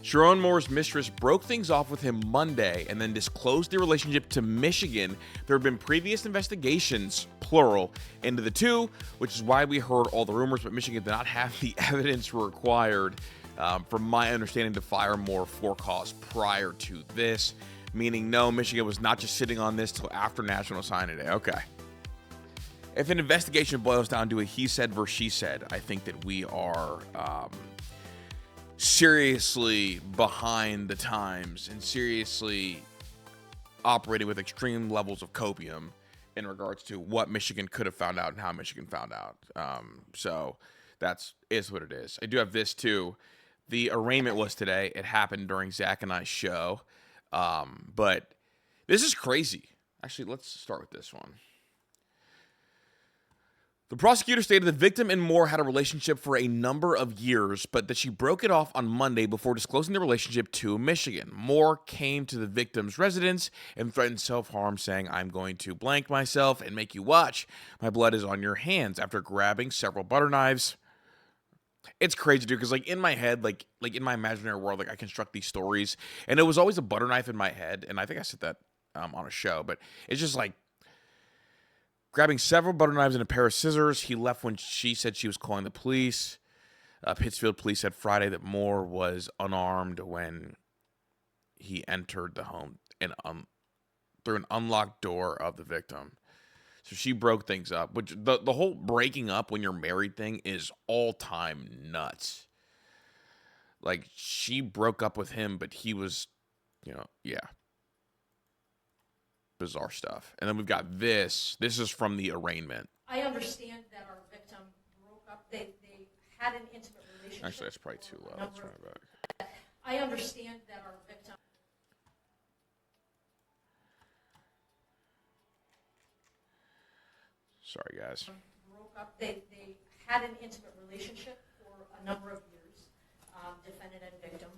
Sherrone Moore's mistress broke things off with him Monday and then disclosed their relationship to Michigan. There have been previous investigations, plural, into the two, which is why we heard all the rumors, but Michigan did not have the evidence required, from my understanding, to fire Moore for cause prior to this. Meaning, no, Michigan was not just sitting on this till after National Signing Day. Okay. If an investigation boils down to a he said versus she said, I think that we are seriously behind the times and seriously operating with extreme levels of copium in regards to what Michigan could have found out and how Michigan found out. So that's what it is. I do have this too. The arraignment was today. It happened during Zach and I's show. But this is crazy. Actually, let's start with this one. The prosecutor stated the victim and Moore had a relationship for a number of years, but that she broke it off on Monday before disclosing the relationship to Michigan. Moore came to the victim's residence and threatened self-harm, saying, "I'm going to blank myself and make you watch. My blood is on your hands," after grabbing several butter knives. It's crazy, dude, because, like, in my head, like in my imaginary world, like, I construct these stories, and it was always a butter knife in my head, and I think I said that on a show, but it's just, like, grabbing several butter knives and a pair of scissors. He left when she said she was calling the police. Pittsfield police said Friday that Moore was unarmed when he entered the home and through an unlocked door of the victim. So she broke things up, which the whole breaking up when you're married thing is all-time nuts. Like, she broke up with him, but he was, yeah. Bizarre stuff. And then we've got this. This is from the arraignment. I understand that our victim broke up. They had an intimate relationship. Actually, that's probably too loud. Let's try it back. I understand that our victim Sorry, guys. broke up. They had an intimate relationship for a number of years, defendant and victim.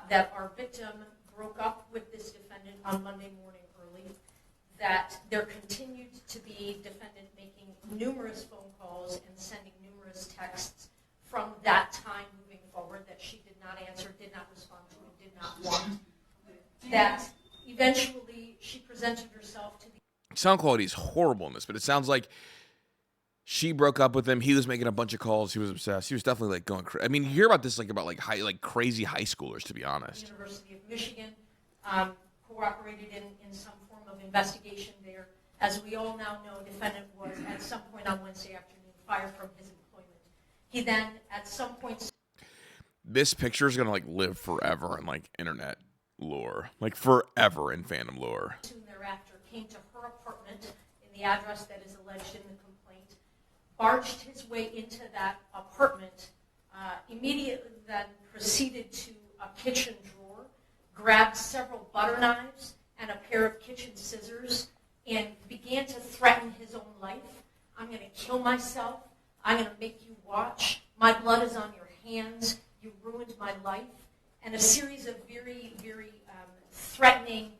That our victim broke up with this defendant on Monday morning early. That there continued to be defendant making numerous phone calls and sending numerous texts from that time moving forward that she did not answer, did not respond to, and did not want. That eventually she presented herself to the... Sound quality is horrible in this, but it sounds like she broke up with him. He was making a bunch of calls. He was obsessed. He was definitely, like, going crazy. I mean, you hear about this, like, about, like, crazy high schoolers, to be honest. University of Michigan cooperated in some form of investigation there. As we all now know, defendant was at some point on Wednesday afternoon fired from his employment. He then, at some point... This picture is going to, like, live forever in, like, internet lore. Like, forever in fandom lore. Soon thereafter, came to her apartment in the address that is alleged in the complaint, barged his way into that apartment, immediately then proceeded to a kitchen drawer, grabbed several butter knives and a pair of kitchen scissors, and began to threaten his own life. "I'm going to kill myself. I'm going to make you watch. My blood is on your hands. You ruined my life." And a series of very, very threatening,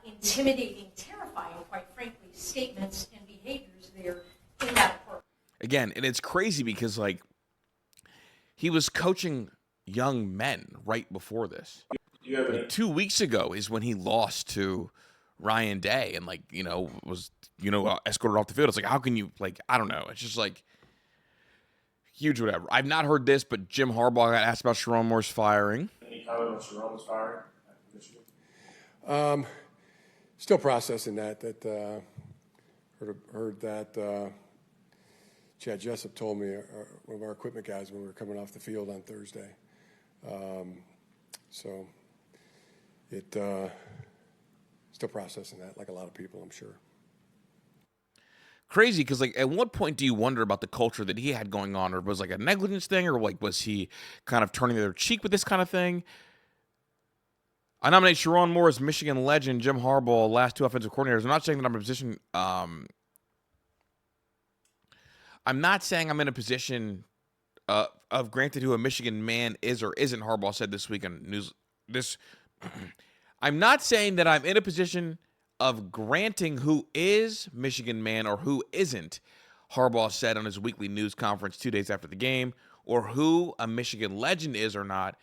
intimidating, terrifying, quite frankly, statements and behaviors there in that apartment. Again, and it's crazy because, like, he was coaching young men right before this. Like, 2 weeks ago is when he lost to Ryan Day and, like, was, escorted off the field. It's like, how can you, like, I don't know. It's just, like, huge whatever. I've not heard this, but Jim Harbaugh got asked about Sherrone Moore's firing. Any comment on Sherrone's firing? Still processing that. Heard that Chad Jessup told me, one of our equipment guys, when we were coming off the field on Thursday. So it still processing that, like a lot of people, I'm sure. Crazy, because, like, at what point do you wonder about the culture that he had going on, or was, like, a negligence thing, or, like, was he kind of turning the other cheek with this kind of thing? I nominate Sherrone Moore as Michigan legend, Jim Harbaugh, last two offensive coordinators. I'm not saying that I'm in a position. I'm not saying I'm in a position of granted who a Michigan man is or isn't. Harbaugh said this week on news. I'm not saying that I'm in a position of granting who is Michigan man or who isn't. Harbaugh said on his weekly news conference 2 days after the game, or who a Michigan legend is or not.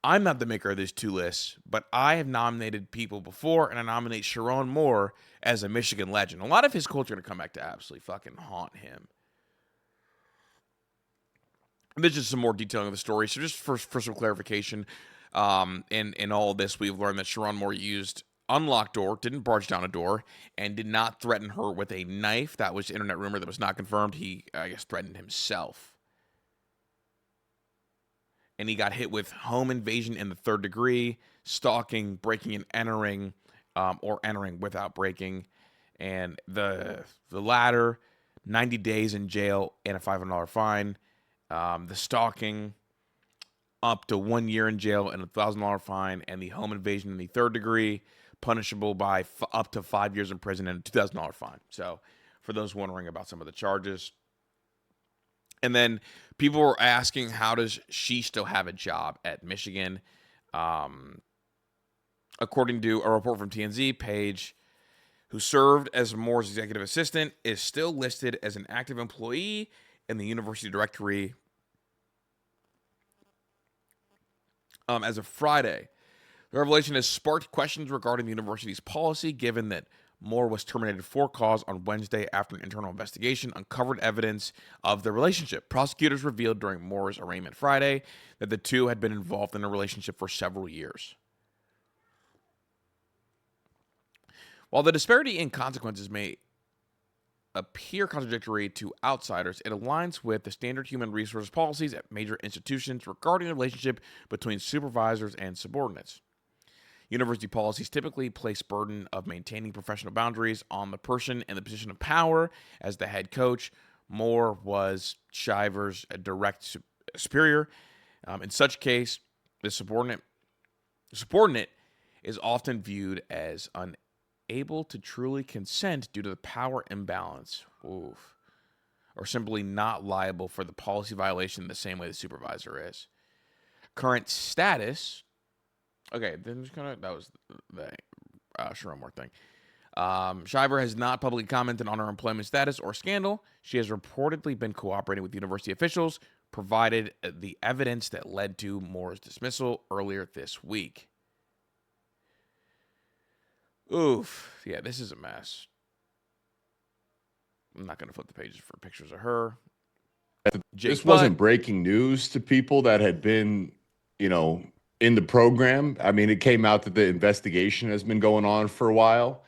I'm not the maker of these two lists, but I have nominated people before, and I nominate Sherrone Moore as a Michigan legend. A lot of his culture going to come back to absolutely fucking haunt him. There's just some more detailing of the story. So just for some clarification, in all of this, we've learned that Sherrone Moore used unlocked door, didn't barge down a door, and did not threaten her with a knife. That was internet rumor that was not confirmed. He, I guess, threatened himself. And he got hit with home invasion in the third degree, stalking, breaking and entering, or entering without breaking. And the latter, 90 days in jail and a $500 fine. The stalking, up to 1 year in jail and a $1,000 fine. And the home invasion in the third degree, punishable by up to 5 years in prison and a $2,000 fine. So for those wondering about some of the charges. And then people were asking, how does she still have a job at Michigan? According to a report from TMZ, Page, who served as Moore's executive assistant, is still listed as an active employee in the university directory as of Friday. The revelation has sparked questions regarding the university's policy, given that Moore was terminated for cause on Wednesday after an internal investigation uncovered evidence of the relationship. Prosecutors revealed during Moore's arraignment Friday that the two had been involved in a relationship for several years. While the disparity in consequences may appear contradictory to outsiders, it aligns with the standard human resource policies at major institutions regarding the relationship between supervisors and subordinates. University policies typically place burden of maintaining professional boundaries on the person in the position of power as the head coach. Moore was Shiver's direct superior. In such case, the subordinate is often viewed as unable to truly consent due to the power imbalance. Oof. Or simply not liable for the policy violation the same way the supervisor is. Current status. Okay, then just that was the Sherrone Moore thing. Shiver has not publicly commented on her employment status or scandal. She has reportedly been cooperating with university officials, provided the evidence that led to Moore's dismissal earlier this week. Oof. Yeah, this is a mess. I'm not going to flip the pages for pictures of her. This wasn't breaking news to people that had been, in the program. I mean, it came out that the investigation has been going on for a while.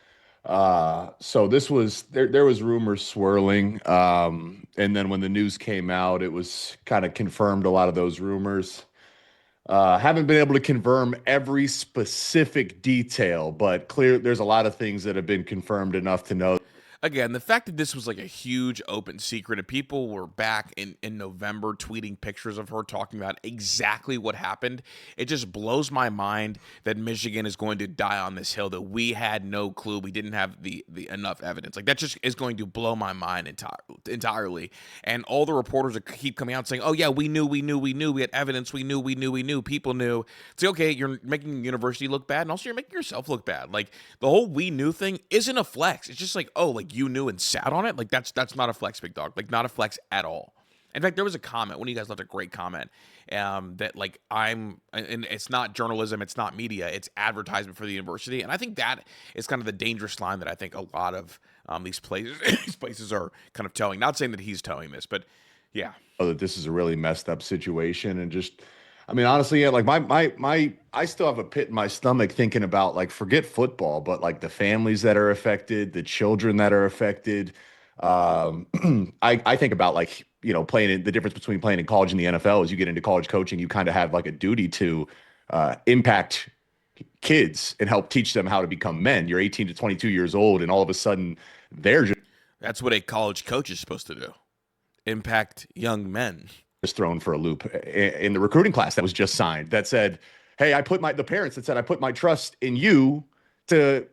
So this was, there was rumors swirling. And then when the news came out, it was kind of confirmed a lot of those rumors. Haven't been able to confirm every specific detail, but there's a lot of things that have been confirmed enough to know. Again, the fact that this was like a huge open secret and people were back in November tweeting pictures of her talking about exactly what happened, it just blows my mind that Michigan is going to die on this hill, that we had no clue, we didn't have the enough evidence. Like, that just is going to blow my mind entirely. And all the reporters keep coming out saying, oh yeah, we knew, we had evidence, we knew, people knew. It's like, okay, you're making the university look bad, and also you're making yourself look bad. Like, the whole we knew thing isn't a flex. It's just like, oh, like, you knew and sat on it. Like, that's not a flex, big dog. Like, not a flex at all. In fact, there was a comment, one of you guys left a great comment, that like, and it's not journalism, it's not media, it's advertisement for the university. And I think that is kind of the dangerous line that I think a lot of these places are kind of towing. Not saying that he's towing this, but yeah. That this is a really messed up situation. And just, I mean, honestly, yeah, like I still have a pit in my stomach thinking about, like, forget football, but like the families that are affected, the children that are affected. I think about, like, playing the difference between playing in college and the NFL. As you get into college coaching, you kind of have like a duty to impact kids and help teach them how to become men. You're 18 to 22 years old, and all of a sudden that's what a college coach is supposed to do. Impact young men. Just thrown for a loop in the recruiting class that was just signed that said, hey, the parents that said, I put my trust in you to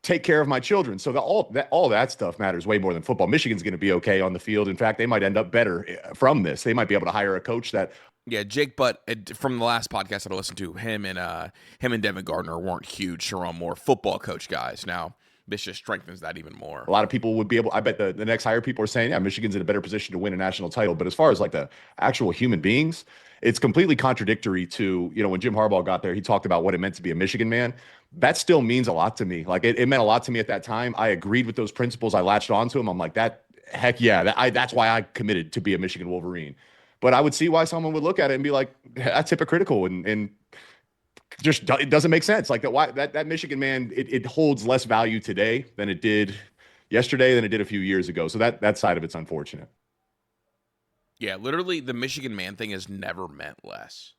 take care of my children. So all that stuff matters way more than football. Michigan's going to be okay on the field. In fact, they might end up better from this. They might be able to hire a coach that. Yeah, Jake Butt, from the last podcast that I listened to, him and Devin Gardner weren't huge Sherrone Moore football coach guys. Now, this just strengthens that even more. A lot of people would be able, I bet the next hire people are saying, yeah, Michigan's in a better position to win a national title. But as far as like the actual human beings, it's completely contradictory to, when Jim Harbaugh got there, he talked about what it meant to be a Michigan man. That still means a lot to me. Like it meant a lot to me at that time. I agreed with those principles. I latched onto them. I'm like, heck yeah, that's why I committed to be a Michigan Wolverine. But I would see why someone would look at it and be like, that's hypocritical and just it doesn't make sense. Like that Michigan man, it holds less value today than it did yesterday than it did a few years ago. So that side of it's unfortunate. Yeah, literally the Michigan man thing has never meant less.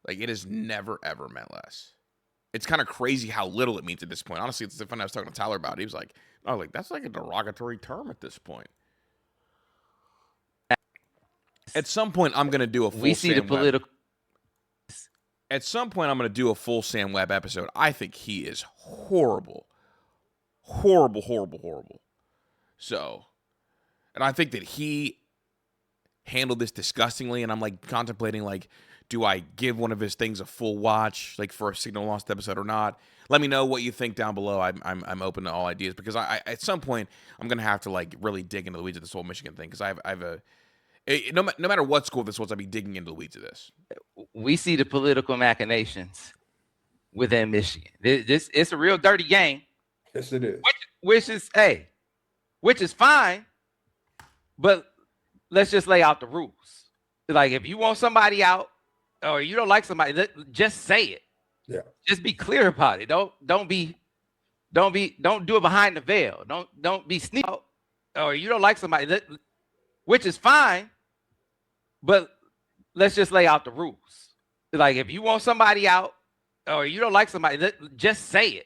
Like it has never ever meant less. It's kind of crazy how little it means at this point. Honestly, it's funny. I was talking to Tyler about it. He was like, "Oh, like that's like a derogatory term at this point." At some point, I'm gonna do a full. We see the political. At some point, I'm gonna do a full Sam Webb episode. I think he is horrible, horrible, horrible, horrible. So, and I think that he handled this disgustingly. And I'm like contemplating, like, do I give one of his things a full watch, like for a Signal Lost episode or not? Let me know what you think down below. I'm open to all ideas because I at some point I'm gonna have to like really dig into the weeds of this whole Michigan thing because I have a. No matter what school this was, I'd be digging into the weeds of this. We see the political machinations within Michigan. It's a real dirty game. Yes, it is. Which is fine, but let's just lay out the rules. Like if you want somebody out or you don't like somebody, just say it. Yeah. Just be clear about it. Don't do it behind the veil. Don't be sneaky out or you don't like somebody, which is fine. But let's just lay out the rules. Like if you want somebody out or you don't like somebody, just say it.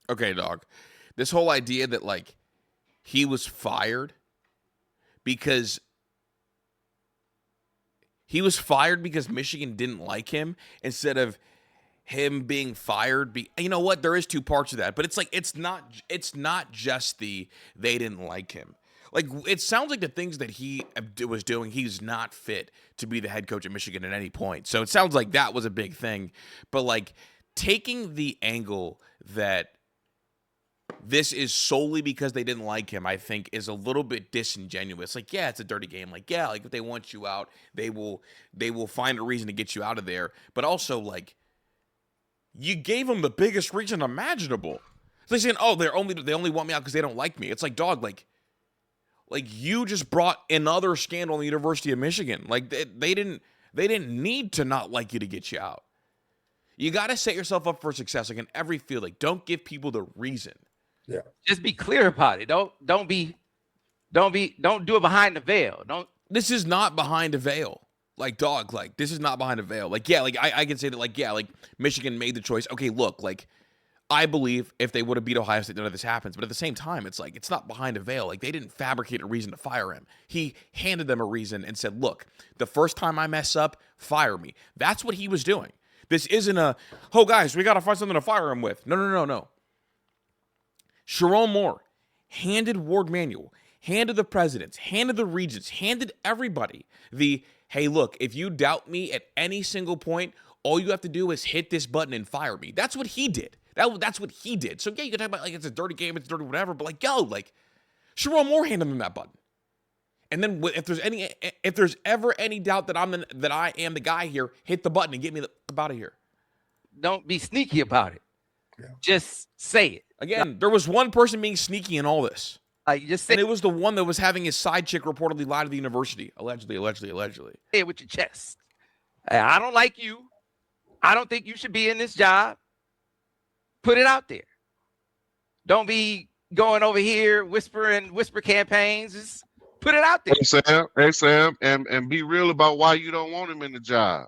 Okay, dog. This whole idea that like he was fired because Michigan didn't like him instead of him being fired. You know what? There is two parts of that, but it's like it's not just they didn't like him. Like, it sounds like the things that he was doing, he's not fit to be the head coach at Michigan at any point. So it sounds like that was a big thing. But, like, taking the angle that this is solely because they didn't like him, I think, is a little bit disingenuous. Like, yeah, it's a dirty game. Like, yeah, like, if they want you out, they will find a reason to get you out of there. But also, like, you gave them the biggest reason imaginable. So they're saying, oh, they only want me out because they don't like me. It's like, dog, like you just brought another scandal in the University of Michigan. Like they didn't need to not like you to get you out. You got to set yourself up for success, like in every field. Like don't give people the reason. Yeah. Just be clear about it. Don't do it behind the veil. This is not behind a veil. Like dog, like this is not behind a veil. Like yeah, like I can say that like yeah, like Michigan made the choice. Okay, look, like I believe if they would have beat Ohio State, none of this happens. But at the same time, it's like, it's not behind a veil. Like, they didn't fabricate a reason to fire him. He handed them a reason and said, look, the first time I mess up, fire me. That's what he was doing. This isn't oh, guys, we got to find something to fire him with. No. Sherrone Moore handed Ward Manuel, handed the presidents, handed the regents, handed everybody hey, look, if you doubt me at any single point, all you have to do is hit this button and fire me. That's what he did. That's what he did. So, yeah, you can talk about, like, it's a dirty game, it's dirty whatever, but, like, Sherrone Moore handed him that button. And then if there's ever any doubt that I am the guy here, hit the button and get me out of here. Don't be sneaky about it. Yeah. Just say it. Again, there was one person being sneaky in all this. Just say and it was the one that was having his side chick reportedly lie to the university. Allegedly. Say it with your chest. I don't like you. I don't think you should be in this job. Put it out there. Don't be going over here whisper campaigns. Just put it out there. Hey Sam, and be real about why you don't want him in the job.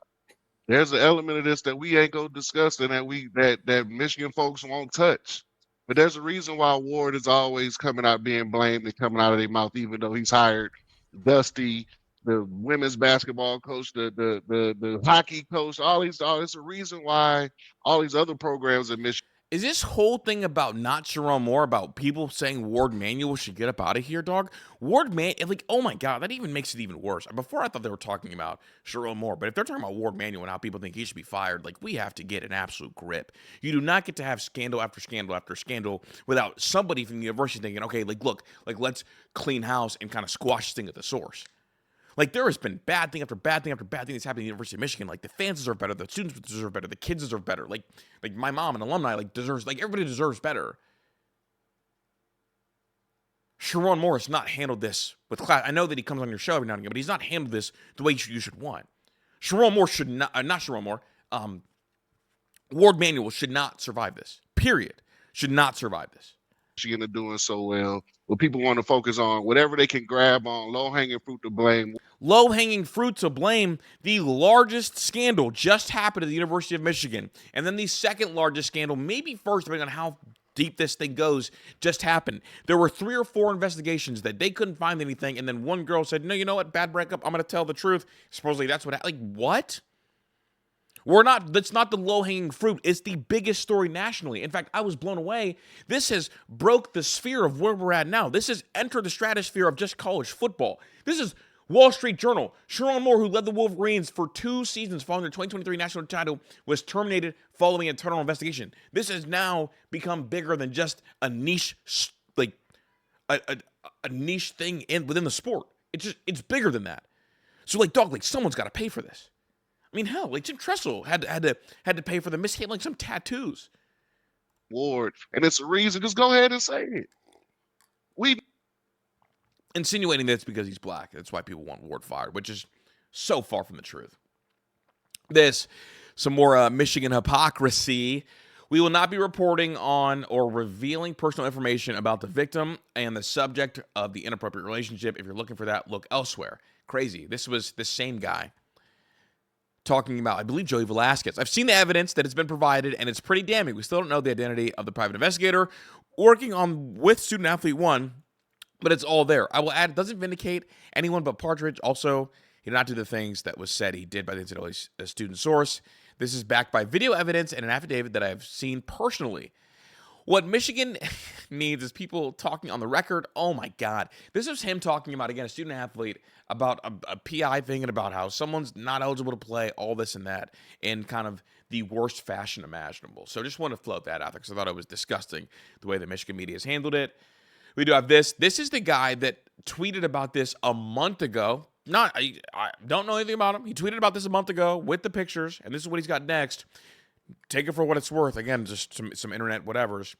There's an element of this that we ain't gonna discuss and that Michigan folks won't touch. But there's a reason why Ward is always coming out being blamed and coming out of their mouth, even though he's hired Dusty, the women's basketball coach, the hockey coach, all these. It's a reason why all these other programs in Michigan. Is this whole thing about not Sherrone Moore, about people saying Ward Manuel should get up out of here, dog? Ward like, oh my God, that even makes it even worse. Before I thought they were talking about Sherrone Moore, but if they're talking about Ward Manuel and how people think he should be fired, like, we have to get an absolute grip. You do not get to have scandal after scandal after scandal without somebody from the university thinking, okay, like, look, like, let's clean house and kind of squash this thing at the source. Like, there has been bad thing after bad thing after bad thing that's happened at the University of Michigan. Like, the fans deserve better, the students deserve better, the kids deserve better. Like my mom, an alumni, like, deserves, like, everybody deserves better. Sherrone Moore has not handled this with class. I know that he comes on your show every now and again, but he's not handled this the way you should want. Sherrone Moore should not Sherrone Moore, Ward Manuel should not survive this. Period. Should not survive this. Michigan are doing so well, but people want to focus on whatever they can grab on, low-hanging fruit to blame. Low-hanging fruit to blame. The largest scandal just happened at the University of Michigan. And then the second largest scandal, maybe first, depending on how deep this thing goes, just happened. There were 3 or 4 investigations that they couldn't find anything, and then one girl said, no, you know what, bad breakup, I'm going to tell the truth. Supposedly that's what happened. Like, what? That's not the low-hanging fruit. It's the biggest story nationally. In fact, I was blown away. This has broke the sphere of where we're at now. This has entered the stratosphere of just college football. This is Wall Street Journal. Sherrone Moore, who led the Wolverines for 2 seasons following their 2023 national title, was terminated following an internal investigation. This has now become bigger than just a niche, like a niche thing within the sport. It's bigger than that. So, like, dog, like, someone's got to pay for this. I mean, hell, like Jim Tressel had to pay for the mishandling some tattoos. Ward, and it's a reason. Just go ahead and say it. We insinuating that it's because he's black. That's why people want Ward fired, which is so far from the truth. Some more Michigan hypocrisy. We will not be reporting on or revealing personal information about the victim and the subject of the inappropriate relationship. If you're looking for that, look elsewhere. Crazy. This was the same guy talking about, I believe, Joey Velasquez. I've seen the evidence that has been provided, and it's pretty damning. We still don't know the identity of the private investigator working on with Student Athlete 1, but it's all there. I will add, it doesn't vindicate anyone but Partridge. Also, he did not do the things that was said he did by the NCAA student source. This is backed by video evidence and an affidavit that I've seen personally. What Michigan needs is people talking on the record. Oh, my God. This is him talking about, again, a student athlete, about a PI thing and about how someone's not eligible to play, all this and that, in kind of the worst fashion imaginable. So just want to float that out there because I thought it was disgusting the way the Michigan media has handled it. We do have this. This is the guy that tweeted about this a month ago. I don't know anything about him. He tweeted about this a month ago with the pictures, and this is what he's got next. Take it for what it's worth. Again, just some internet whatevers.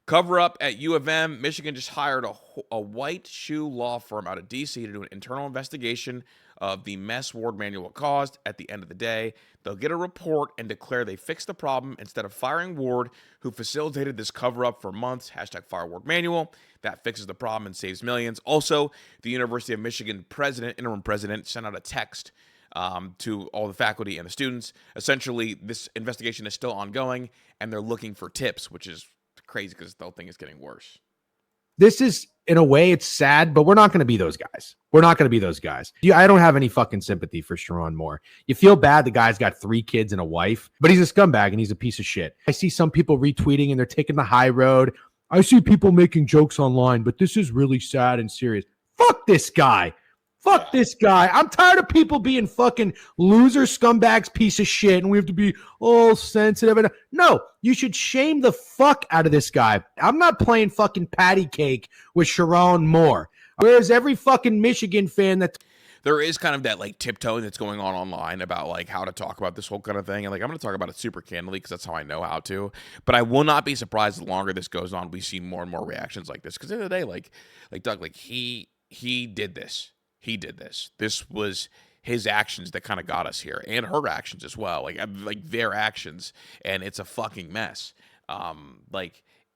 Cover up at U of M. Michigan just hired a white shoe law firm out of D.C. to do an internal investigation of the mess Ward Manuel caused. At the end of the day, they'll get a report and declare they fixed the problem instead of firing Ward, who facilitated this cover-up for months. # fire Ward Manuel. That fixes the problem and saves millions. Also, the University of Michigan interim president, sent out a text to all the faculty and the students. Essentially, this investigation is still ongoing, and they're looking for tips, which is crazy because the whole thing is getting worse. This is, in a way, it's sad, but we're not going to be those guys. We're not going to be those guys. I don't have any fucking sympathy for Sherrone Moore. You feel bad the guy's got 3 kids and a wife, but he's a scumbag and he's a piece of shit. I see some people retweeting and they're taking the high road. I see people making jokes online, but this is really sad and serious. Fuck this guy. Fuck this guy. I'm tired of people being fucking loser scumbags, piece of shit, and we have to be all sensitive. No, you should shame the fuck out of this guy. I'm not playing fucking patty cake with Sherrone Moore. Whereas every fucking Michigan fan that... There is kind of that, like, tiptoeing that's going on online about, like, how to talk about this whole kind of thing. And, like, I'm going to talk about it super candidly because that's how I know how to. But I will not be surprised the longer this goes on, we see more and more reactions like this. Because at the end of the day, like Doug, like, he did this. He did this. This was his actions that kind of got us here, and her actions as well, like their actions, and it's a fucking mess.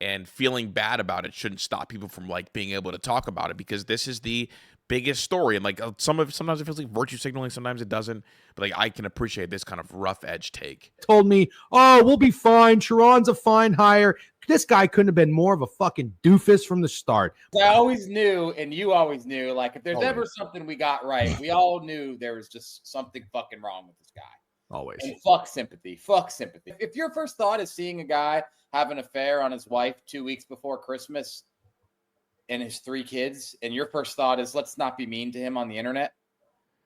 And feeling bad about it shouldn't stop people from, like, being able to talk about it because this is the biggest story. And, like, sometimes it feels like virtue signaling, sometimes it doesn't. But, like, I can appreciate this kind of rough edge take. Told me, oh, we'll be fine. Sherrone's a fine hire. This guy couldn't have been more of a fucking doofus from the start. I always knew, and you always knew, like, if there's ever something we got right, we all knew there was just something fucking wrong with this guy. Always. And fuck sympathy. Fuck sympathy. If your first thought is seeing a guy have an affair on his wife 2 weeks before Christmas and his 3 kids, and your first thought is let's not be mean to him on the internet,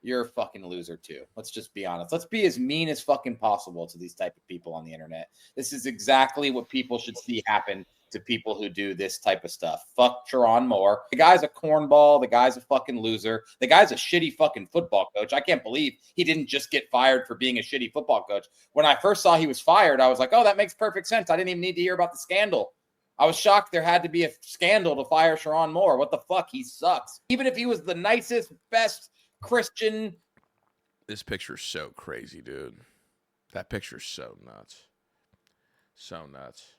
you're a fucking loser too. Let's just be honest. Let's be as mean as fucking possible to these type of people on the internet. This is exactly what people should see happen to people who do this type of stuff. Fuck Sherrone Moore. The guy's a cornball. The guy's a fucking loser. The guy's a shitty fucking football coach. I can't believe he didn't just get fired for being a shitty football coach. When I first saw he was fired, I was like, oh, that makes perfect sense. I didn't even need to hear about the scandal. I was shocked there had to be a scandal to fire Sherrone Moore. What the fuck? He sucks. Even if he was the nicest, best Christian. This picture's so crazy, dude. That picture's so nuts. So nuts.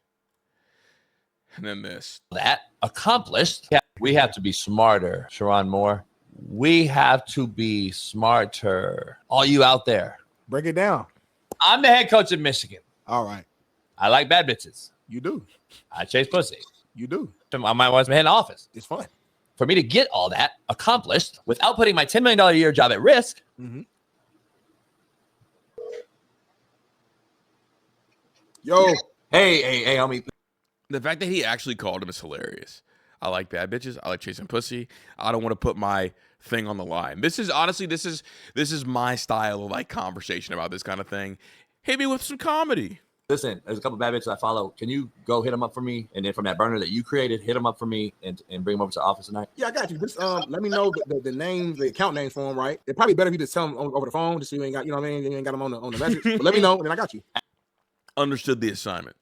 And then this. That accomplished, we have to be smarter, Sherrone Moore. We have to be smarter. All you out there. Break it down. I'm the head coach of Michigan. All right. I like bad bitches. You do. I chase pussy. You do. I might want to head in office. It's fun. For me to get all that accomplished without putting my $10 million a year job at risk. Mm-hmm. Yo. Hey, homie. The fact that he actually called him is hilarious. I like bad bitches. I like chasing pussy. I don't want to put my thing on the line. This is honestly, this is my style of like conversation about this kind of thing. Hit me with some comedy. Listen, there's a couple bad bitches I follow. Can you go hit them up for me? And then from that burner that you created, hit them up for me and bring them over to the office tonight. Yeah, I got you. Just let me know the names, the account names for them, right? It's probably better if you just tell them over the phone, just so you ain't got, you know what I mean? You ain't got them on the message. But let me know, and then I got you. Understood the assignment.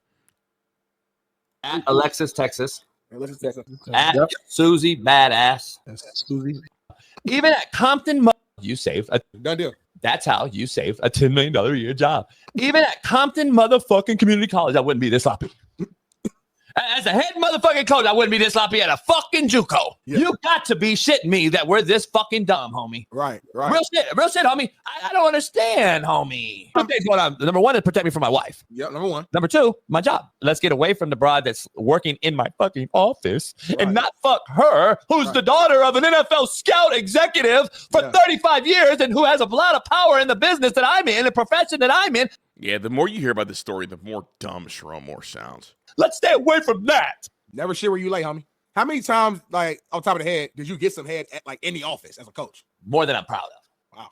At Alexis, Texas. Alexis, Texas. At Susie, badass. That's Susie. Even at Compton, you saved a Done deal. That's how you saved a $10 million a year job. Even at Compton motherfucking Community College, I wouldn't be this sloppy. As a head motherfucking coach, I wouldn't be this sloppy at a fucking JUCO. Yeah. You got to be shitting me that we're this fucking dumb, homie. Right. Real shit, homie. I don't understand, homie. Two things going on. Number one is protect me from my wife. Yep, number one. Number two, my job. Let's get away from the broad that's working in my fucking office and not fuck her, who's the daughter of an NFL scout executive for 35 years and who has a lot of power in the business that I'm in, the profession that I'm in. Yeah, the more you hear about this story, the more dumb Sherrone Moore sounds. Let's stay away from that. Never shit where you lay, homie. How many times, like, on top of the head, did you get some head at, like, in the office as a coach? More than I'm proud of. Wow.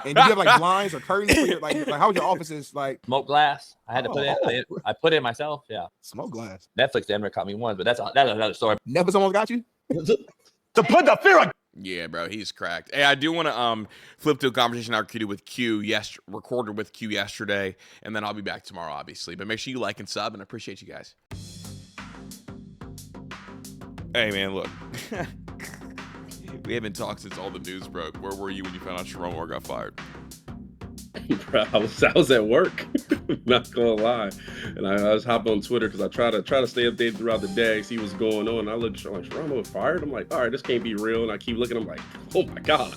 And do you have, like, blinds or curtains? For your, like how your office is, like? Smoke glass. I had to put it in. I put it in myself, yeah. Smoke glass. Netflix never caught me once, but that's another story. Never someone got you? To put the fear on. Yeah, bro, he's cracked. Hey, I do want to flip to a conversation I recorded with Q yesterday, and then I'll be back tomorrow, obviously. But make sure you like and sub, and I appreciate you guys. Hey, man, look. We haven't talked since all the news broke. Where were you when you found out Sherrone Moore got fired? Bro, I was at work, not gonna lie, and I was hopping on Twitter because I try to stay updated throughout the day, see what's going on. And I look, like, Sherrone Moore fired. I'm like, all right, this can't be real. And I keep looking. I'm like, oh my god,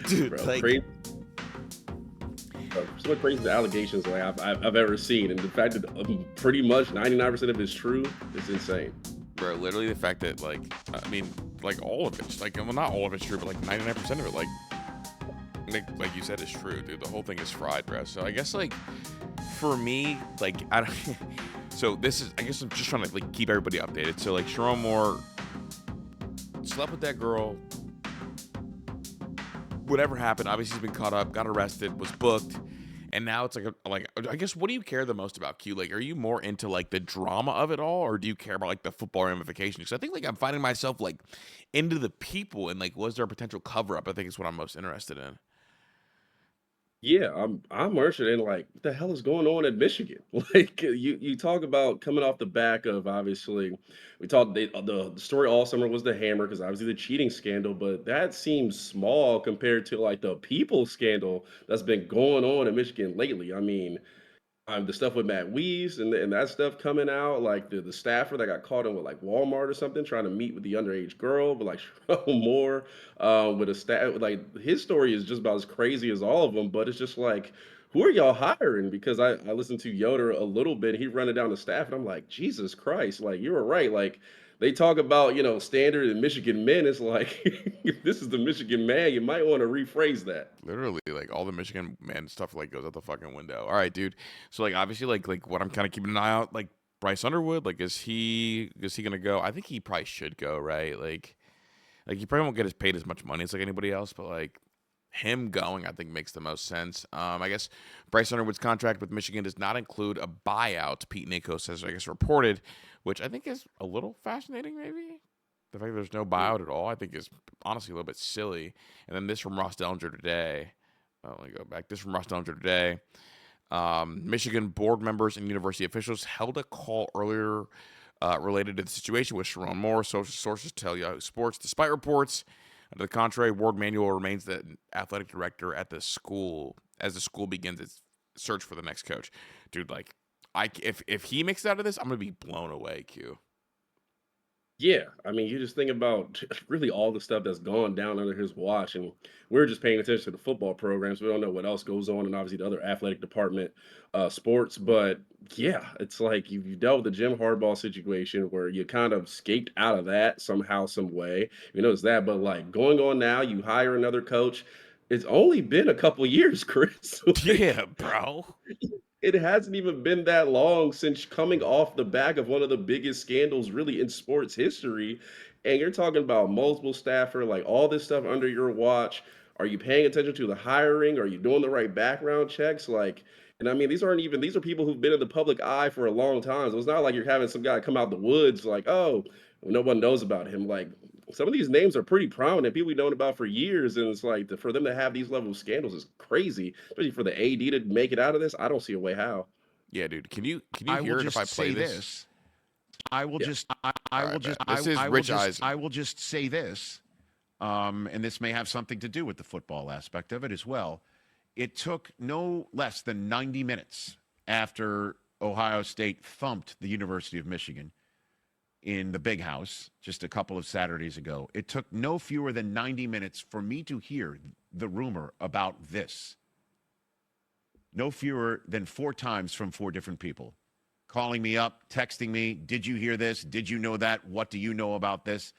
dude, bro, like, crazy. Bro, some of the craziest allegations like I've ever seen, and the fact that pretty much 99% of it's true is insane. Bro, literally the fact that, like, I mean, like, all of it's like, well, not all of it's true, but like 99% of it, like you said, is true, dude. The whole thing is fried, bro. So I guess, like, for me, like, I don't. So this is, I guess I'm just trying to, like, keep everybody updated. So, like, Sherrone Moore slept with that girl. Whatever happened, obviously he's been caught up, got arrested, was booked, and now it's like I guess, what do you care the most about, Q? Like, are you more into, like, the drama of it all, or do you care about, like, the football ramifications? Because I think, like, I'm finding myself, like, into the people, and, like, was there a potential cover up? I think is what I'm most interested in. Yeah, I'm interested in, like, what the hell is going on in Michigan? Like, you talk about coming off the back of, obviously, we talked the story all summer was the hammer because obviously the cheating scandal, but that seems small compared to, like, the people scandal that's been going on in Michigan lately. I mean, the stuff with Matt Weiss and that stuff coming out, like the staffer that got caught in with, like, Walmart or something trying to meet with the underage girl, but, like, Sherrone Moore with a staff, like, his story is just about as crazy as all of them. But it's just like, who are y'all hiring? Because I listened to Yoder a little bit, he running down the staff, and I'm like, Jesus Christ, like, you were right, like, they talk about, standard in Michigan men. It's like, if this is the Michigan man, you might want to rephrase that. Literally, like all the Michigan man stuff like goes out the fucking window. All right, dude. So like obviously like what I'm kind of keeping an eye out, like Bryce Underwood, like is he gonna go? I think he probably should go, right? Like he probably won't get paid as much money as like anybody else, but like him going, I think makes the most sense. I guess Bryce Underwood's contract with Michigan does not include a buyout. Pete Nikos has, I guess, reported, which I think is a little fascinating. Maybe the fact that there's no buyout at all, I think, is honestly a little bit silly. And then this from Ross Dellinger today. Let me go back. This from Ross Dellinger today. Michigan board members and university officials held a call earlier related to the situation with Sherrone Moore. Social sources tell Yahoo Sports, despite reports to the contrary, Ward Manuel remains the athletic director at the school as the school begins its search for the next coach. Dude, like, if he makes it out of this, I'm gonna be blown away. Q. Yeah, I mean, you just think about really all the stuff that's gone down under his watch, and we're just paying attention to the football programs. We don't know what else goes on, and obviously the other athletic department, sports. But yeah, it's like you dealt with the Jim Harbaugh situation where you kind of escaped out of that somehow, some way. You notice that, but like going on now, you hire another coach. It's only been a couple years, Chris. Like, Yeah, bro. it hasn't even been that long since coming off the back of one of the biggest scandals really in sports history. And you're talking about multiple staffer, like all this stuff under your watch. Are you paying attention to the hiring? Are you doing the right background checks? Like, and I mean, these are people who've been in the public eye for a long time. So it's not like you're having some guy come out the woods like, oh, no one knows about him. Like, some of these names are pretty prominent, people we've known about for years, and it's like for them to have these level of scandals is crazy. Especially for the AD to make it out of this, I don't see a way how. Yeah, dude. Can you hear it if I play this? I will Yeah. just say this, and this may have something to do with the football aspect of it as well. It took no less than 90 minutes after Ohio State thumped the University of Michigan in the Big House just a couple of Saturdays ago. It took no fewer than 90 minutes for me to hear the rumor about this. No fewer than 4 times from 4 different people. Calling me up, texting me, did you hear this? Did you know that? What do you know about this?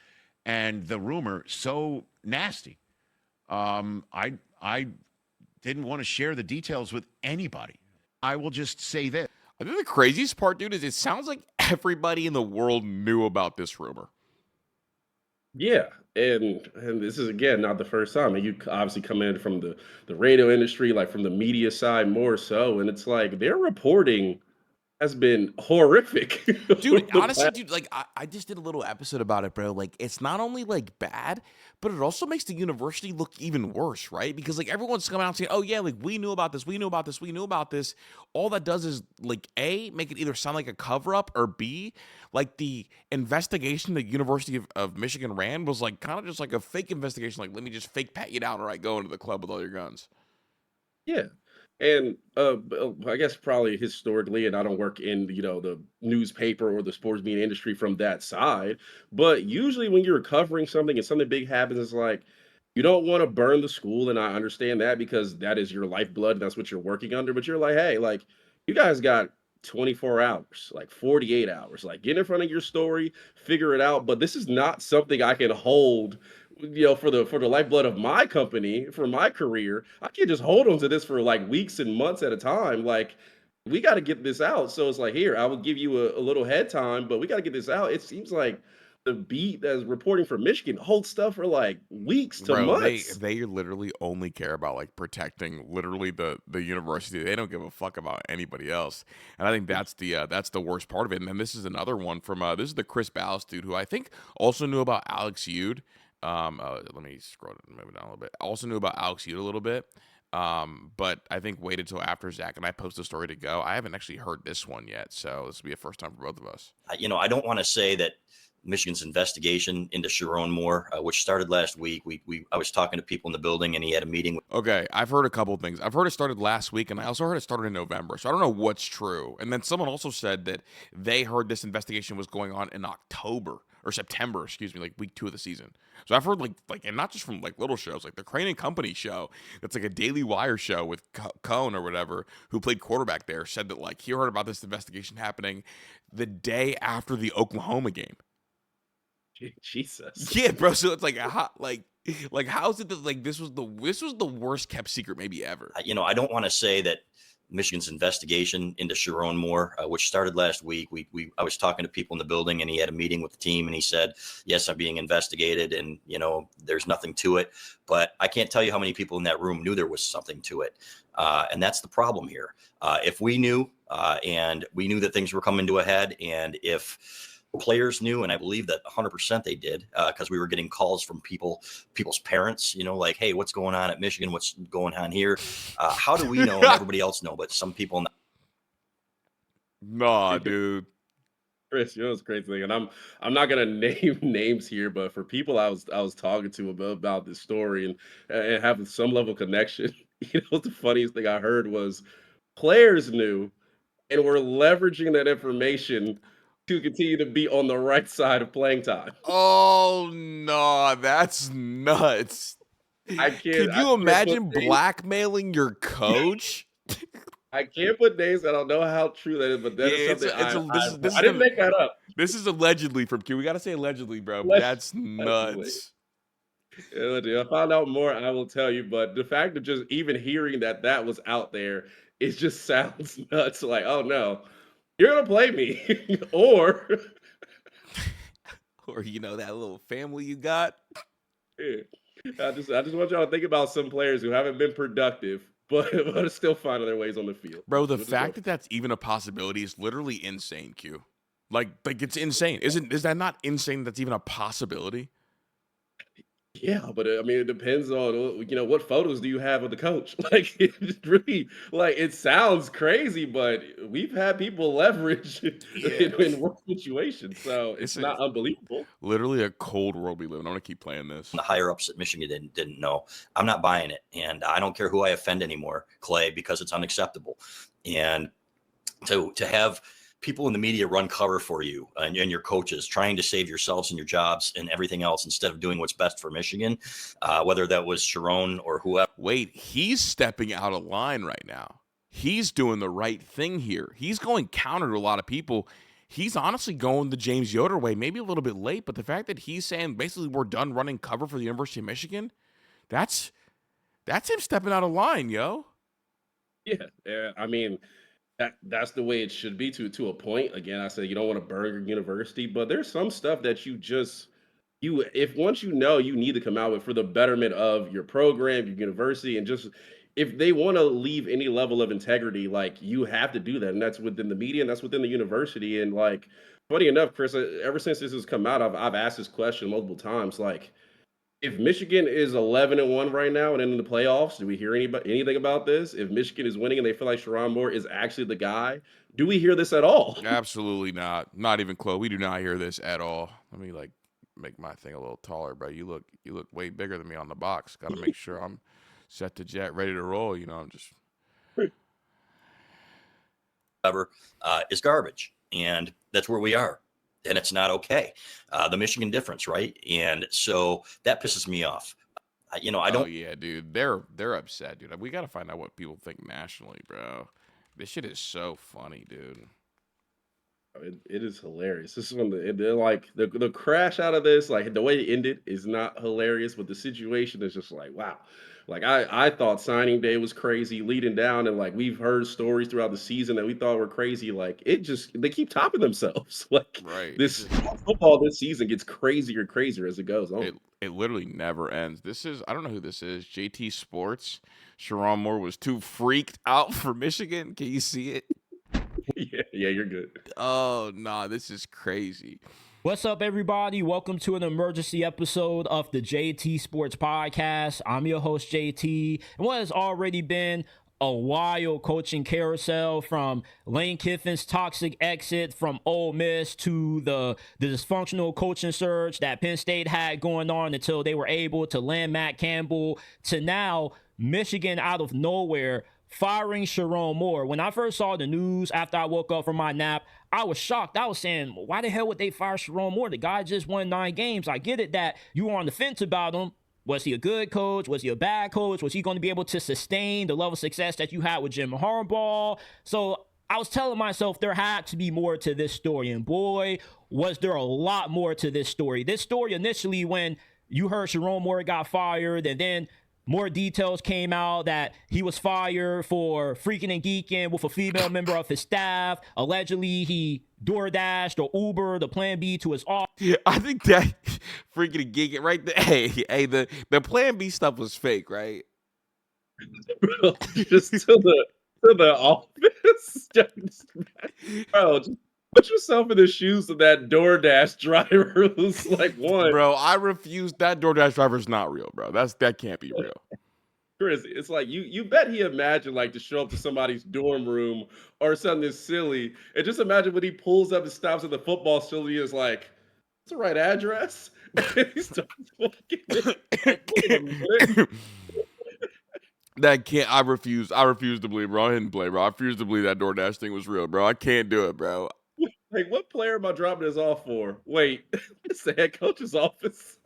And the rumor, so nasty. I didn't want to share the details with anybody. I will just say this. I think the craziest part, dude, is it sounds like everybody in the world knew about this rumor. Yeah, and this is again not the first time. And you obviously come in from the radio industry, like from the media side more so, and it's like their reporting has been horrific. Dude, The honestly, past- dude, like I just did a little episode about it, bro. Like it's not only like bad, but it also makes the university look even worse, right? Because like everyone's coming out saying, "Oh yeah, like we knew about this, we knew about this, we knew about this." All that does is like A, make it either sound like a cover up, or B, like the investigation the University of Michigan ran was like kind of just like a fake investigation. Like, let me just fake pat you down, all right, go into the club with all your guns. Yeah. And I guess probably historically, and I don't work in the newspaper or the sports media industry from that side, but usually when you're covering something and something big happens, it's like you don't want to burn the school, and I understand that because that is your lifeblood, and that's what you're working under. But you're like, hey, like you guys got 24 hours, like 48 hours, like get in front of your story, figure it out. But this is not something I can hold for the lifeblood of my company, for my career. I can't just hold on to this for like weeks and months at a time. Like, we got to get this out. So it's like, here, I will give you a little head time, but we got to get this out. It seems like the beat that's reporting from Michigan holds stuff for like weeks to Bro, months. they literally only care about like protecting literally the university. They don't give a fuck about anybody else. And I think that's the worst part of it. And then this is another one from this is the Chris Ballas dude who I think also knew about Alex Ude. Let me scroll it, move it down a little bit. Also knew about Alex Ude a little bit. But I think waited till after Zach and I post the story to go. I haven't actually heard this one yet, so this will be a first time for both of us. I don't want to say that Michigan's investigation into Sherrone Moore, which started last week. I was talking to people in the building, and he had a meeting. Okay, I've heard a couple of things. I've heard it started last week, and I also heard it started in November. So I don't know what's true. And then someone also said that they heard this investigation was going on in October or September, excuse me, like week 2 of the season. So I've heard like, and not just from like little shows, like the Crane and Company show. That's like a Daily Wire show with Cohn or whatever, who played quarterback there, said that like he heard about this investigation happening the day after the Oklahoma game. Jesus. Yeah, bro. So it's like how is it that like this was the worst kept secret maybe ever? I don't want to say that Michigan's investigation into Sherrone Moore, which started last week. I was talking to people in the building, and he had a meeting with the team, and he said, "Yes, I'm being investigated, and there's nothing to it." But I can't tell you how many people in that room knew there was something to it, and that's the problem here. If we knew, and we knew that things were coming to a head, and if players knew, and I believe that 100% they did, because we were getting calls from people's parents, like, hey, what's going on at Michigan? What's going on here? How do we know and everybody else know, but some people Nah, dude. Chris, what's the crazy thing, and I'm not gonna name names here, but for people I was talking to about this story and having some level of connection, the funniest thing I heard was players knew and were leveraging that information to continue to be on the right side of playing time. Oh no, that's nuts. Can you imagine blackmailing your coach? I can't put names. I don't know how true that is, but that is something I didn't make that up. This is allegedly from Q. We got to say allegedly, bro. That's nuts. Allegedly. If I find out more, I will tell you. But the fact of just even hearing that was out there, it just sounds nuts. Like, oh no, you're gonna play me, or that little family you got. Yeah. I just want y'all to think about some players who haven't been productive, but are still finding their ways on the field. Bro, the fact that that's even a possibility is literally insane, Q. Like it's insane. Is that not insane that's even a possibility? Yeah, but I mean, it depends on what photos do you have of the coach. Like, it really, like, it sounds crazy, but we've had people leverage in work situations, so it's not unbelievable. Literally a cold world we live in. I'm gonna keep playing this. The higher ups at Michigan didn't know. I'm not buying it, and I don't care who I offend anymore, Clay, because it's unacceptable. And to have people in the media run cover for you and your coaches, trying to save yourselves and your jobs and everything else instead of doing what's best for Michigan, whether that was Sherrone or whoever. Wait, he's stepping out of line right now. He's doing the right thing here. He's going counter to a lot of people. He's honestly going the James Yoder way, maybe a little bit late, but the fact that he's saying basically we're done running cover for the University of Michigan, that's him stepping out of line, yo. Yeah, I mean, that's the way it should be to a point. Again, I said you don't want to burn your university, but there's some stuff that if once you know, you need to come out with for the betterment of your program, your university, and just if they want to leave any level of integrity, like, you have to do that, and that's within the media and that's within the university. And like, funny enough, Chris, ever since this has come out, I've asked this question multiple times, like, if Michigan is 11-1 right now and in the playoffs, do we hear anything about this? If Michigan is winning and they feel like Sherrone Moore is actually the guy, do we hear this at all? Absolutely not. Not even close. We do not hear this at all. Let me make my thing a little taller, bro. You look way bigger than me on the box. Got to make sure I'm set to jet, ready to roll. I'm just is garbage, and that's where we are. And it's not okay. The Michigan difference, right? And so that pisses me off. I don't. Oh yeah, dude. They're upset, dude. We got to find out what people think nationally, bro. This shit is so funny, dude. It is hilarious. This is when they're like the crash out of this, like the way it ended is not hilarious, but the situation is just like, wow. Like, I thought signing day was crazy leading down, and like we've heard stories throughout the season that we thought were crazy. Like, they keep topping themselves. Like, right. This football this season gets crazier and crazier as it goes on. It literally never ends. I don't know who this is. JT Sports. Sherrone Moore was too freaked out for Michigan. Can you see it? Yeah, you're good. Oh no, this is crazy. What's up, everybody? Welcome to an emergency episode of the JT Sports Podcast. I'm your host, JT. And what has already been a wild coaching carousel, from Lane Kiffin's toxic exit from Ole Miss to the dysfunctional coaching surge that Penn State had going on until they were able to land Matt Campbell, to now Michigan out of nowhere firing Sherrone Moore. When I first saw the news after I woke up from my nap, I was shocked. I was saying, why the hell would they fire Sherrone Moore? The guy just won 9 games. I get it that you were on the fence about him. Was he a good coach? Was he a bad coach? Was he going to be able to sustain the level of success that you had with Jim Harbaugh? So I was telling myself there had to be more to this story. And boy, was there a lot more to this story. This story initially, when you heard Sherrone Moore got fired, and then more details came out that he was fired for freaking and geeking with a female member of his staff. Allegedly, he DoorDashed or Uber the Plan B to his office. Yeah, I think that freaking and geeking right there. Hey, the Plan B stuff was fake, right? Just to the office. Bro, just put yourself in the shoes of that DoorDash driver who's like, one. Bro, I refuse. That DoorDash driver's not real, bro. That can't be real. Chris, it's like you bet he imagined like to show up to somebody's dorm room or something silly. And just imagine when he pulls up and stops at the football facility, is like, "What's the right address?" And he starts fucking like, wait a minute. That can't. I refuse to believe, bro. I didn't play, bro. I refuse to believe that DoorDash thing was real, bro. I can't do it, bro. Like, what player am I dropping this off for? Wait, it's the head coach's office.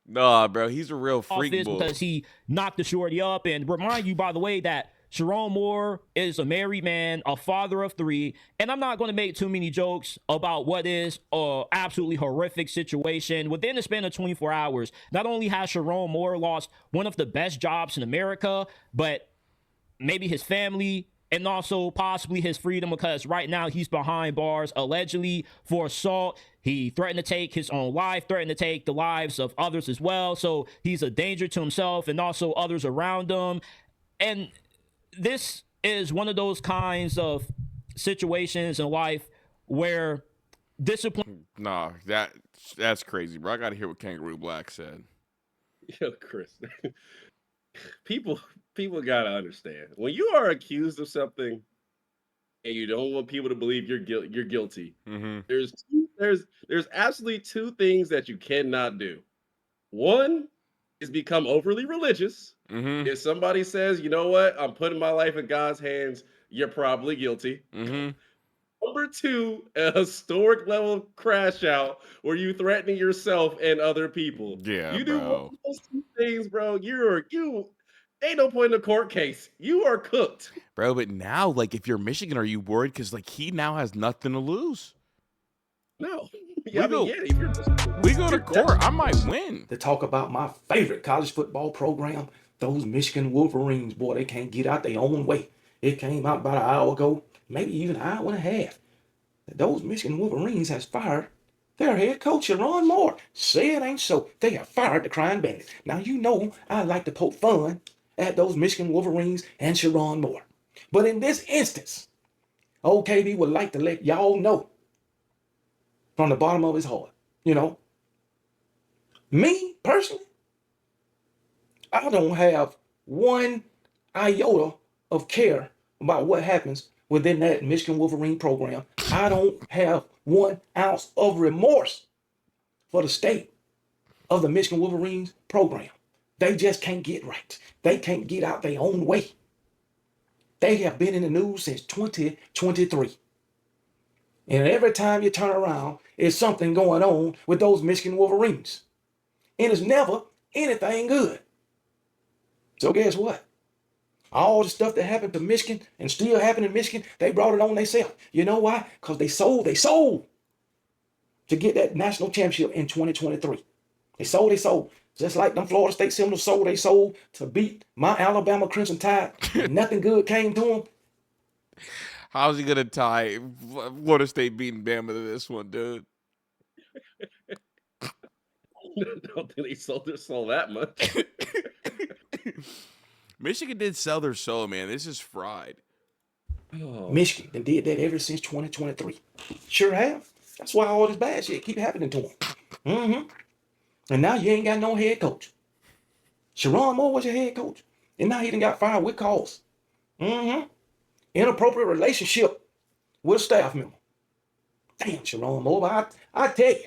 Nah, bro. He's a real freak bull. Because he knocked the shorty up. And remind you, by the way, that Sherrone Moore is a married man, a father of 3. And I'm not going to make too many jokes about what is an absolutely horrific situation. Within the span of 24 hours, not only has Sherrone Moore lost one of the best jobs in America, but maybe his family and also possibly his freedom, because right now he's behind bars allegedly for assault. He threatened to take his own life, threatened to take the lives of others as well. So he's a danger to himself and also others around him. And this is one of those kinds of situations in life where discipline. Nah, that's crazy, bro. I got to hear what Kangaroo Black said. Yo, Chris. People gotta understand, when you are accused of something and you don't want people to believe you're guilty. Mm-hmm. There's absolutely 2 things that you cannot do. One is become overly religious. Mm-hmm. If somebody says, you know what, I'm putting my life in God's hands, you're probably guilty. Mm-hmm. Number 2, a historic level crash out where you threatening yourself and other people. Yeah, you do bro. one of those 2 things, bro. You ain't no point in a court case. You are cooked, bro. But now, like, if you're Michigan, are you worried? Because like he now has nothing to lose. No, yeah, we go to court. I might win. To talk about my favorite college football program, those Michigan Wolverines, boy, they can't get out their own way. It came out about an hour ago, maybe even an hour and a half. Those Michigan Wolverines has fired their head coach, Sherrone Moore. Say it ain't so. They have fired the Crying Bandit. Now, you know I like to poke fun at those Michigan Wolverines and Sherrone Moore. But in this instance, OKB would like to let y'all know from the bottom of his heart, me personally, I don't have one iota of care about what happens within that Michigan Wolverine program. I don't have 1 ounce of remorse for the state of the Michigan Wolverines program. They just can't get right. They can't get out their own way. They have been in the news since 2023. And every time you turn around, there's something going on with those Michigan Wolverines. And it's never anything good. So guess what? All the stuff that happened to Michigan and still happened in Michigan, they brought it on themselves. You know why? Because they sold to get that national championship in 2023. They sold. Just like them Florida State Seminoles sold to beat my Alabama Crimson Tide. And nothing good came to them. How's he gonna tie Florida State beating Bama to this one, dude? I don't think they sold that much. Michigan did sell their soul, man. This is fried. Oh. Michigan did that ever since 2023. Sure have. That's why all this bad shit keep happening to them. Mm-hmm. And now you ain't got no head coach. Sherrone Moore was your head coach. And now he done got fired with cause. Mm-hmm. Inappropriate relationship with a staff member. Damn, Sherrone Moore. But I tell you,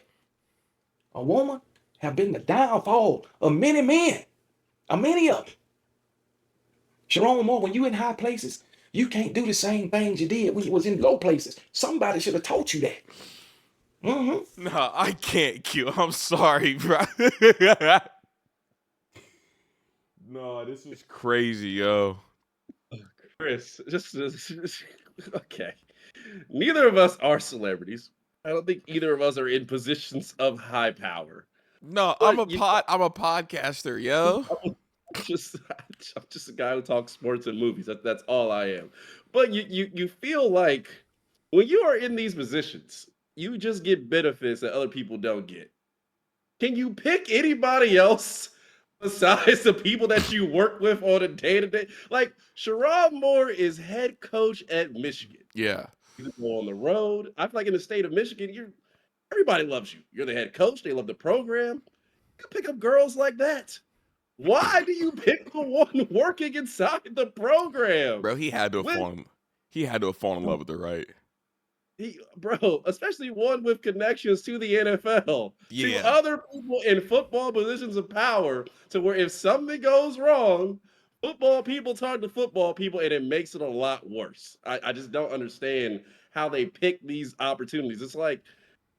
a woman have been the downfall of many men. Many of them. Sherrone Moore, when you in high places, you can't do the same things you did when you was in low places. Somebody should have taught you that. Mm-hmm. No, I can't, Q. I'm sorry, bro. No, this is crazy, yo. Chris, just okay. Neither of us are celebrities. I don't think either of us are in positions of high power. No, But I'm a podcaster, yo. I'm just a guy who talks sports and movies. That's all I am. But you feel like when you are in these positions, you just get benefits that other people don't get. Can you pick anybody else besides the people that you work with on a day-to-day? Like, Sherrone Moore is head coach at Michigan. Yeah. You go on the road. I feel like in the state of Michigan, everybody loves you. You're the head coach. They love the program. You can pick up girls like that. Why do you pick the one working inside the program? Bro, he had to have fallen in love with her, right? Bro, especially one with connections to the NFL, Yeah. to other people in football positions of power, to where if something goes wrong, football people talk to football people, and it makes it a lot worse. I just don't understand how they pick these opportunities. It's like,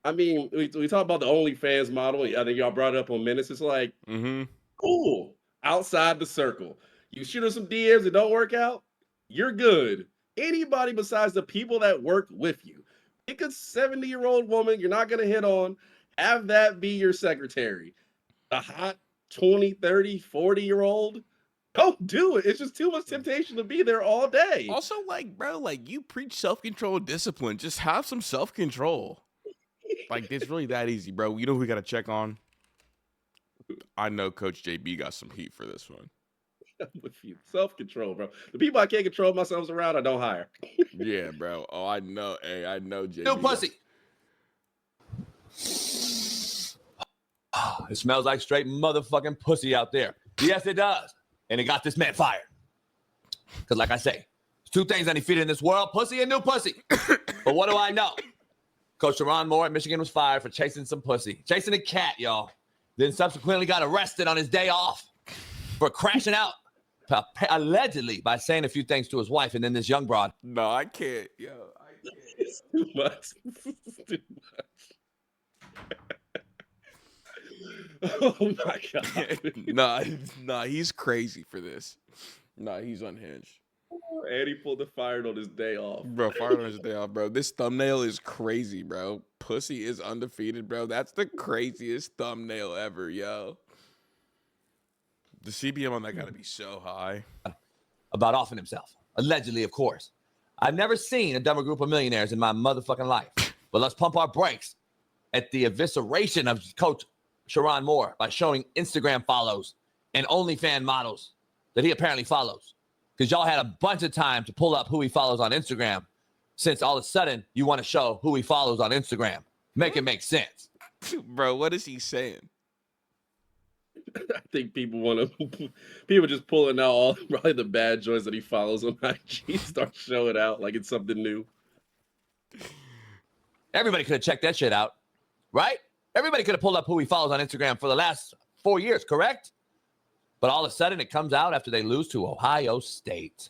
I mean, we talk about the OnlyFans model. I think y'all brought it up on Minutes. It's like, cool, outside the circle. You shoot her some DMs, it don't work out, you're good. Anybody besides the people that work with you. Pick a 70-year-old woman you're not going to hit on. Have that be your secretary. A hot 20, 30, 40-year-old. Don't do it. It's just too much temptation to be there all day. Also, like, bro, like, you preach self-control and discipline. Just have some self-control. Like, it's really that easy, bro. You know who we got to check on? I know Coach JB got some heat for this one. With you. Self-control, bro. The people I can't control myself around, I don't hire. Yeah, bro. Oh, I know. Hey, I know JB. No pussy. It smells like straight motherfucking pussy out there. Yes, it does. And it got this man fired. Because like I say, there's two things undefeated in this world, pussy and new pussy. But what do I know? Coach Sherrone Moore at Michigan was fired for chasing some pussy. Chasing a cat, y'all. Then subsequently got arrested on his day off for crashing out, allegedly, by saying a few things to his wife, and then this young broad. No, I can't. Yo, I can't. It's too much. It's too much. Oh my God. Nah, he's crazy for this. Nah, he's unhinged. And he pulled the fire on his day off. Bro, fired on his day off, bro. This thumbnail is crazy, bro. Pussy is undefeated, bro. That's the craziest thumbnail ever, yo. The CBM on that got to be so high. About offing himself. Allegedly, of course. I've never seen a dumber group of millionaires in my motherfucking life. But let's pump our brakes at the evisceration of Coach Sherrone Moore by showing Instagram follows and OnlyFans models that he apparently follows. Because y'all had a bunch of time to pull up who he follows on Instagram, since all of a sudden you want to show who he follows on Instagram. Make it make sense. Bro, what is he saying? I think people just pulling out all probably the bad joints that he follows on IG, start showing out like it's something new. Everybody could have checked that shit out, right? Everybody could have pulled up who he follows on Instagram for the last 4 years, correct? But all of a sudden it comes out after they lose to Ohio State.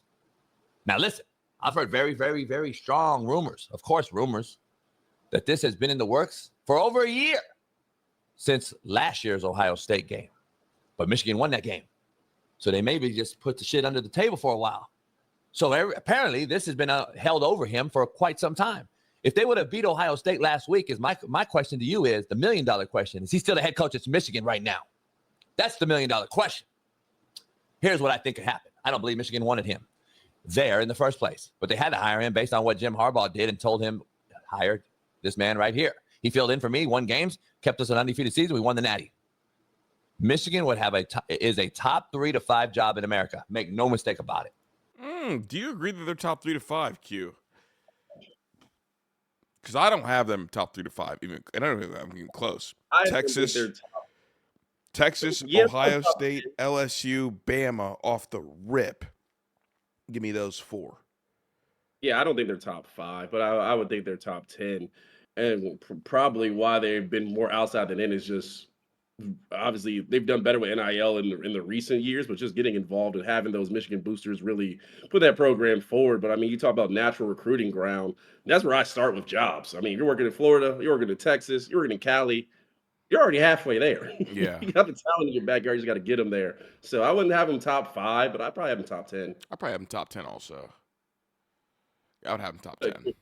Now listen, I've heard very, very, very strong rumors, of course rumors, that this has been in the works for over a year since last year's Ohio State game. But Michigan won that game. So they maybe just put the shit under the table for a while. So apparently this has been held over him for quite some time. If they would have beat Ohio State last week, is my question to you is the $1 million question. Is he still the head coach at Michigan right now? That's the $1 million question. Here's what I think could happen. I don't believe Michigan wanted him there in the first place, but they had to hire him based on what Jim Harbaugh did and told him, hire this man right here. He filled in for me, won games, kept us an undefeated season. We won the Natty. Michigan would have is a top 3 to 5 job in America. Make no mistake about it. Do you agree that they're top 3 to 5, Q? Because I don't have them top 3 to 5, and I don't think I'm even close. Texas, Ohio State, LSU, Bama off the rip. Give me those 4. Yeah, I don't think they're top 5, but I would think they're top 10. And probably why they've been more outside than in is just obviously they've done better with NIL in the recent years, but just getting involved and having those Michigan boosters really put that program forward. But I mean, you talk about natural recruiting ground. That's where I start with jobs. I mean, you're working in Florida, you're working in Texas, you're working in Cali. You're already halfway there. Yeah. You got the talent in your backyard. You just got to get them there. So I wouldn't have them top 5, but I'd probably have them top 10. I probably have them top 10 also. I would have him top 10,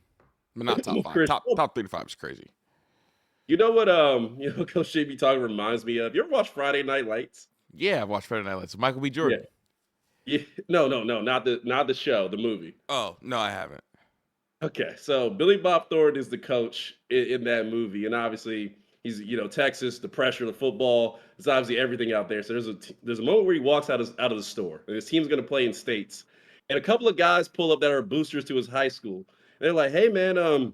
but not top 5. Chris, Top 3 to 5 is crazy. you know what? Coach JB talking reminds me of. You ever watch Friday Night Lights? Yeah, I've watched Friday Night Lights. Michael B. Yeah. Jordan. Yeah. No, not the show, the movie. Oh no, I haven't. Okay, so Billy Bob Thornton is the coach in that movie, and obviously he's Texas, the pressure, the football, it's obviously everything out there. So there's a moment where he walks out of the store, and his team's going to play in states, and a couple of guys pull up that are boosters to his high school, and they're like, "Hey man,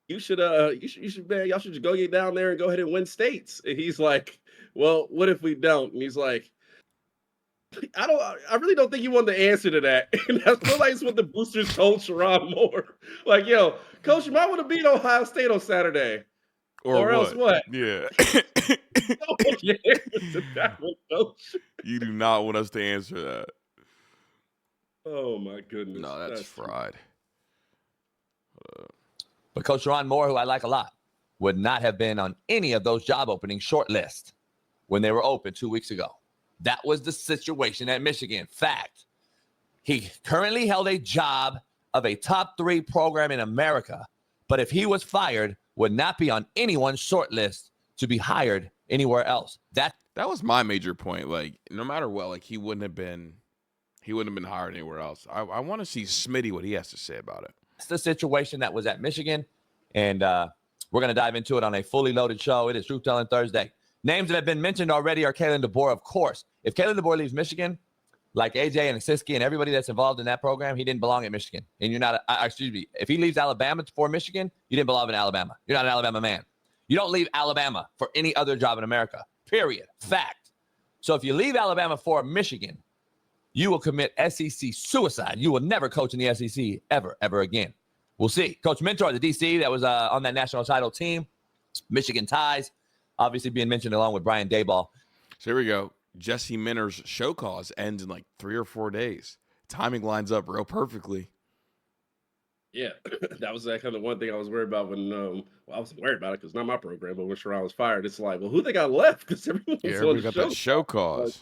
you should man, y'all should just go get down there and go ahead and win states." And he's like, "Well, what if we don't?" And he's like, I really don't think you want the answer to that. And I feel like it's what the boosters told Sherrone Moore. Like, yo, coach, you might want to beat Ohio State on Saturday. Or else what? Yeah. Coach. You do not want us to answer that. Oh my goodness. No, that's fried. But Coach Sherrone Moore, who I like a lot, would not have been on any of those job openings short list when they were open 2 weeks ago. That was the situation at Michigan. Fact. He currently held a job of a top 3 program in America, but if he was fired, would not be on anyone's short list to be hired anywhere else. That was my major point. Like, no matter what, like he wouldn't have been hired anywhere else. I want to see Smitty what he has to say about it. That's the situation that was at Michigan, and we're going to dive into it on a fully loaded show. It is Truth Telling Thursday. Names that have been mentioned already are Kalen DeBoer, of course. If Kalen DeBoer leaves Michigan, like AJ and Siski and everybody that's involved in that program, he didn't belong at Michigan. And you're not, excuse me, if he leaves Alabama for Michigan, you didn't belong in Alabama. You're not an Alabama man. You don't leave Alabama for any other job in America, period. Fact. So if you leave Alabama for Michigan, you will commit SEC suicide. You will never coach in the SEC ever again. We'll see. Coach Mentor, the DC that was on that national title team, Michigan ties, obviously being mentioned along with Brian Daboll. So here we go. Jesse Minter's show cause ends in like 3 or 4 days. Timing lines up real perfectly. Yeah, that was kind of one thing I was worried about when, I wasn't worried about it because it's not my program, but when Sherrone was fired, it's like, well, who they got left? Because everyone was on the got show that show cause.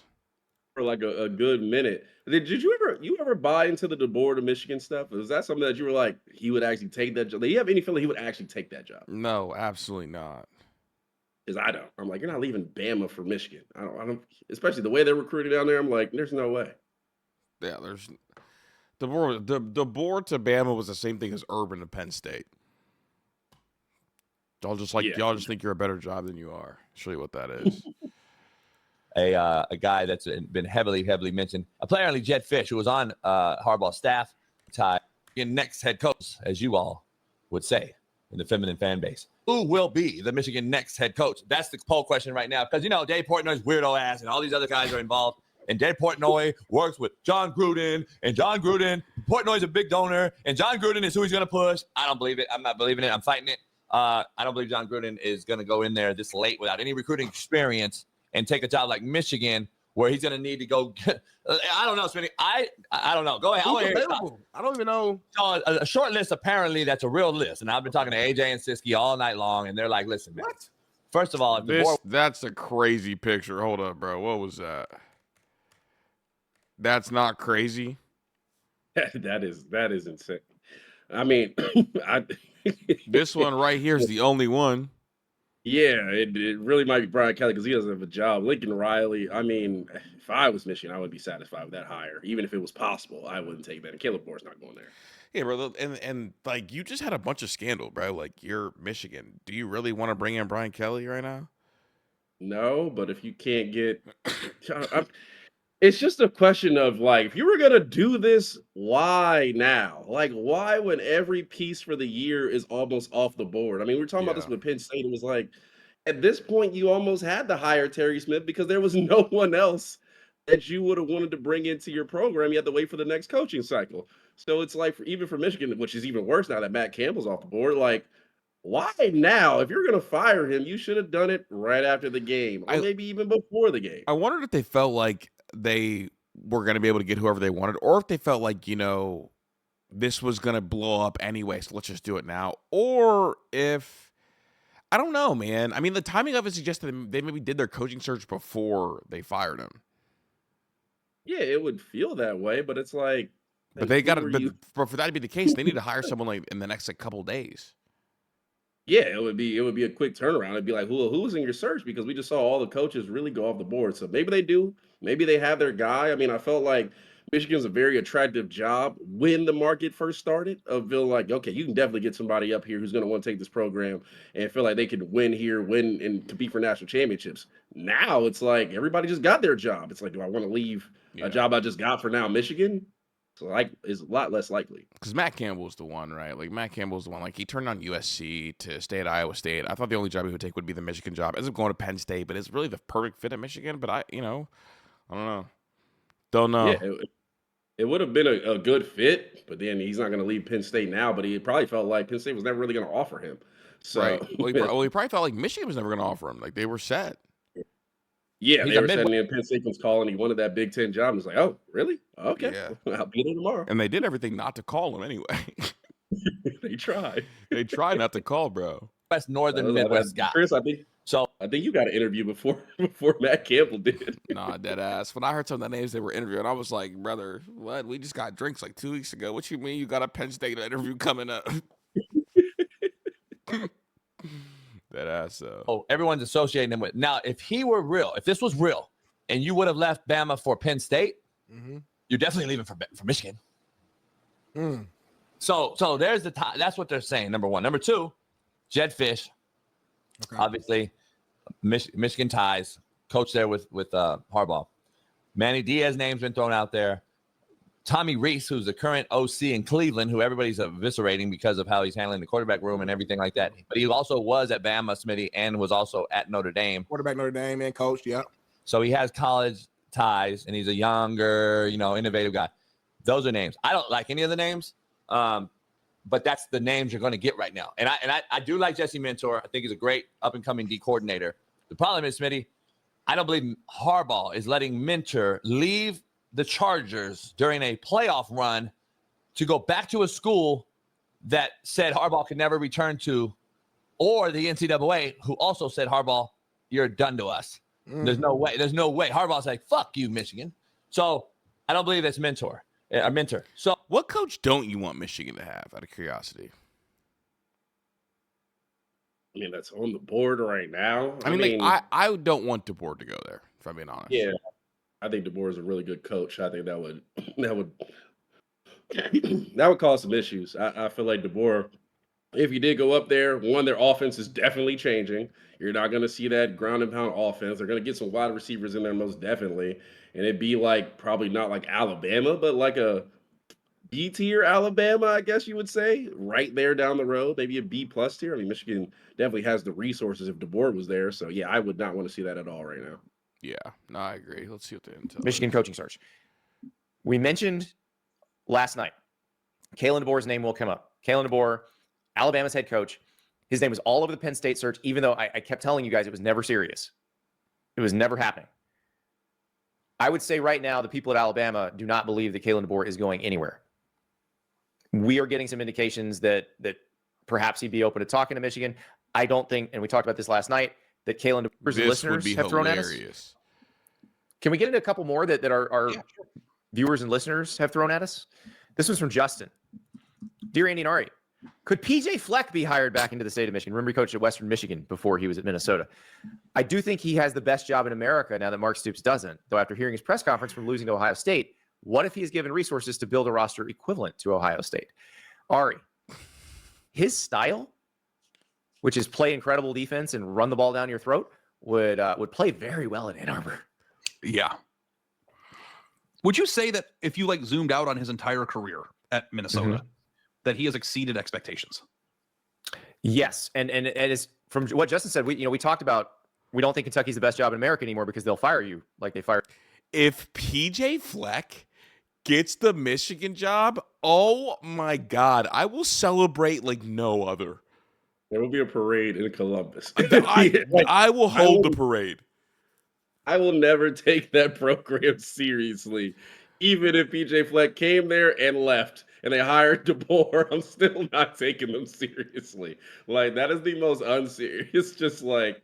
For like a good minute. Did you ever buy into the DeBoer to Michigan stuff? Was that something that you were like, he would actually take that job? Do you have any feeling he would actually take that job? No, absolutely not. Because I don't. I'm like, you're not leaving Bama for Michigan. I don't, especially the way they're recruiting down there. I'm like, there's no way. Yeah, there's DeBoer to Bama was the same thing as Urban to Penn State. Y'all just think you're a better job than you are. I'll show you what that is. A guy that's been heavily mentioned, apparently Jed Fish, who was on Harbaugh's staff, next head coach, as you all would say in the feminine fan base. Who will be the Michigan next head coach? That's the poll question right now. Because, Dave Portnoy's weirdo ass and all these other guys are involved. And Dave Portnoy works with John Gruden. And John Gruden, Portnoy's a big donor. And John Gruden is who he's going to push. I don't believe it. I'm not believing it. I'm fighting it. I don't believe John Gruden is going to go in there this late without any recruiting experience and take a job like Michigan where he's going to need to go. I don't know, Smitty. I don't know. Go ahead. I don't even know. So a short list, apparently, that's a real list. And I've been talking to AJ and Siski all night long, and they're like, listen, man. What? First of all, that's a crazy picture. Hold up, bro. What was that? That's not crazy. That is insane. I mean, this one right here is the only one. Yeah, it really might be Brian Kelly because he doesn't have a job. Lincoln Riley, I mean, if I was Michigan, I would be satisfied with that hire. Even if it was possible, I wouldn't take that. And Caleb Moore's not going there. Yeah, bro. And like, you just had a bunch of scandal, bro. Like, you're Michigan. Do you really want to bring in Brian Kelly right now? No, but if you can't get... It's just a question of, like, if you were going to do this, why now? Like, why when every piece for the year is almost off the board? I mean, we were talking about this with Penn State. It was like, at this point, you almost had to hire Terry Smith because there was no one else that you would have wanted to bring into your program. You had to wait for the next coaching cycle. So it's like, even for Michigan, which is even worse now that Matt Campbell's off the board, like, why now? If you're going to fire him, you should have done it right after the game or maybe even before the game. I wondered if they felt like they were going to be able to get whoever they wanted, or if they felt like, this was going to blow up anyway, so let's just do it now. Or if, I don't know, man. I mean, the timing of it suggests that they maybe did their coaching search before they fired him. Yeah, it would feel that way, but it's like, But they got to. But for that to be the case, they need to hire someone like in the next couple days. Yeah, it would be a quick turnaround. It'd be like, who's in your search? Because we just saw all the coaches really go off the board. So maybe they do. Maybe they have their guy. I mean, I felt like Michigan's a very attractive job when the market first started. Of feel like, okay, you can definitely get somebody up here who's going to want to take this program and feel like they can win here, win and compete for national championships. Now it's like everybody just got their job. It's like, do I want to leave a job I just got for now, Michigan? So like, is a lot less likely. Because Matt Campbell's the one, right? Like Matt Campbell's the one. Like he turned on USC to stay at Iowa State. I thought the only job he would take would be the Michigan job. Ends up going to Penn State, but it's really the perfect fit at Michigan. But I don't know. Don't know. Yeah, it would have been a good fit, but then he's not going to leave Penn State now. But he probably felt like Penn State was never really going to offer him. So right. Well, he probably felt like Michigan was never going to offer him. Like they were set. Yeah, they were sending in Penn State was calling. He wanted that Big Ten job. And was like, oh, really? Okay. Yeah. I'll be there tomorrow. And they did everything not to call him anyway. They tried. They tried not to call, bro. Best Northern Midwest guy. Chris, I think you got an interview before Matt Campbell did. Nah, dead ass. When I heard some of the names they were interviewing, I was like, brother, what? We just got drinks like 2 weeks ago. What you mean you got a Penn State interview coming up? That ass. Oh, everyone's associating him with. Now, if this was real, and you would have left Bama for Penn State, you're definitely leaving for Michigan. So there's the tie. That's what they're saying. Number one. Number two, Jed Fish. Okay. Obviously, Michigan ties. Coach there with Harbaugh. Manny Diaz name's been thrown out there. Tommy Reese, who's the current OC in Cleveland, who everybody's eviscerating because of how he's handling the quarterback room and everything like that. But he also was at Bama, Smitty, and was also at Notre Dame. Quarterback Notre Dame and coach, yeah. So he has college ties, and he's a younger, innovative guy. Those are names. I don't like any of the names, but that's the names you're going to get right now. And I do like Jesse Mentor. I think he's a great up-and-coming D coordinator. The problem is, Smitty, I don't believe Harbaugh is letting Mentor leave the Chargers during a playoff run to go back to a school that said Harbaugh could never return to, or the NCAA, who also said, Harbaugh, you're done to us. There's no way. Harbaugh's like, fuck you, Michigan. So I don't believe it's a mentor. So what coach don't you want Michigan to have, out of curiosity? I mean, that's on the board right now. I mean, I don't want DeBoer to go there, if I'm being honest. Yeah. I think DeBoer is a really good coach. I think that would cause some issues. I feel like DeBoer, if you did go up there, their offense is definitely changing. You're not going to see that ground and pound offense. They're going to get some wide receivers in there most definitely. And it'd be like probably not like Alabama, but like a B tier Alabama, I guess you would say, right there down the road, maybe a B plus tier. I mean, Michigan definitely has the resources if DeBoer was there. So yeah, I would not want to see that at all right now. Yeah, no, I agree. Let's see what the intel. Michigan coaching search. We mentioned last night, Kalen DeBoer's name will come up. Kalen DeBoer, Alabama's head coach. His name was all over the Penn State search, even though I kept telling you guys it was never serious. It was never happening. I would say right now, the people at Alabama do not believe that Kalen DeBoer is going anywhere. We are getting some indications that perhaps he'd be open to talking to Michigan. I don't think, and we talked about this last night, that Kalen DeBoer's listeners have thrown at us. Can we get into a couple more that our viewers and listeners have thrown at us? This one's from Justin. Dear Andy and Ari, could PJ Fleck be hired back into the state of Michigan? Remember, he coached at Western Michigan before he was at Minnesota. I do think he has the best job in America now that Mark Stoops doesn't. Though after hearing his press conference from losing to Ohio State, what if he is given resources to build a roster equivalent to Ohio State? Ari, his style, which is play incredible defense and run the ball down your throat, would play very well in Ann Arbor. Yeah. Would you say that if you zoomed out on his entire career at Minnesota, that he has exceeded expectations? Yes, and it's from what Justin said. We talked about, we don't think Kentucky's the best job in America anymore because they'll fire you like they fired. If PJ Fleck gets the Michigan job, oh my God, I will celebrate like no other. There will be a parade in Columbus. I will hold the parade. I will never take that program seriously. Even if PJ Fleck came there and left and they hired DeBoer, I'm still not taking them seriously. Like, that is the most unserious, just like,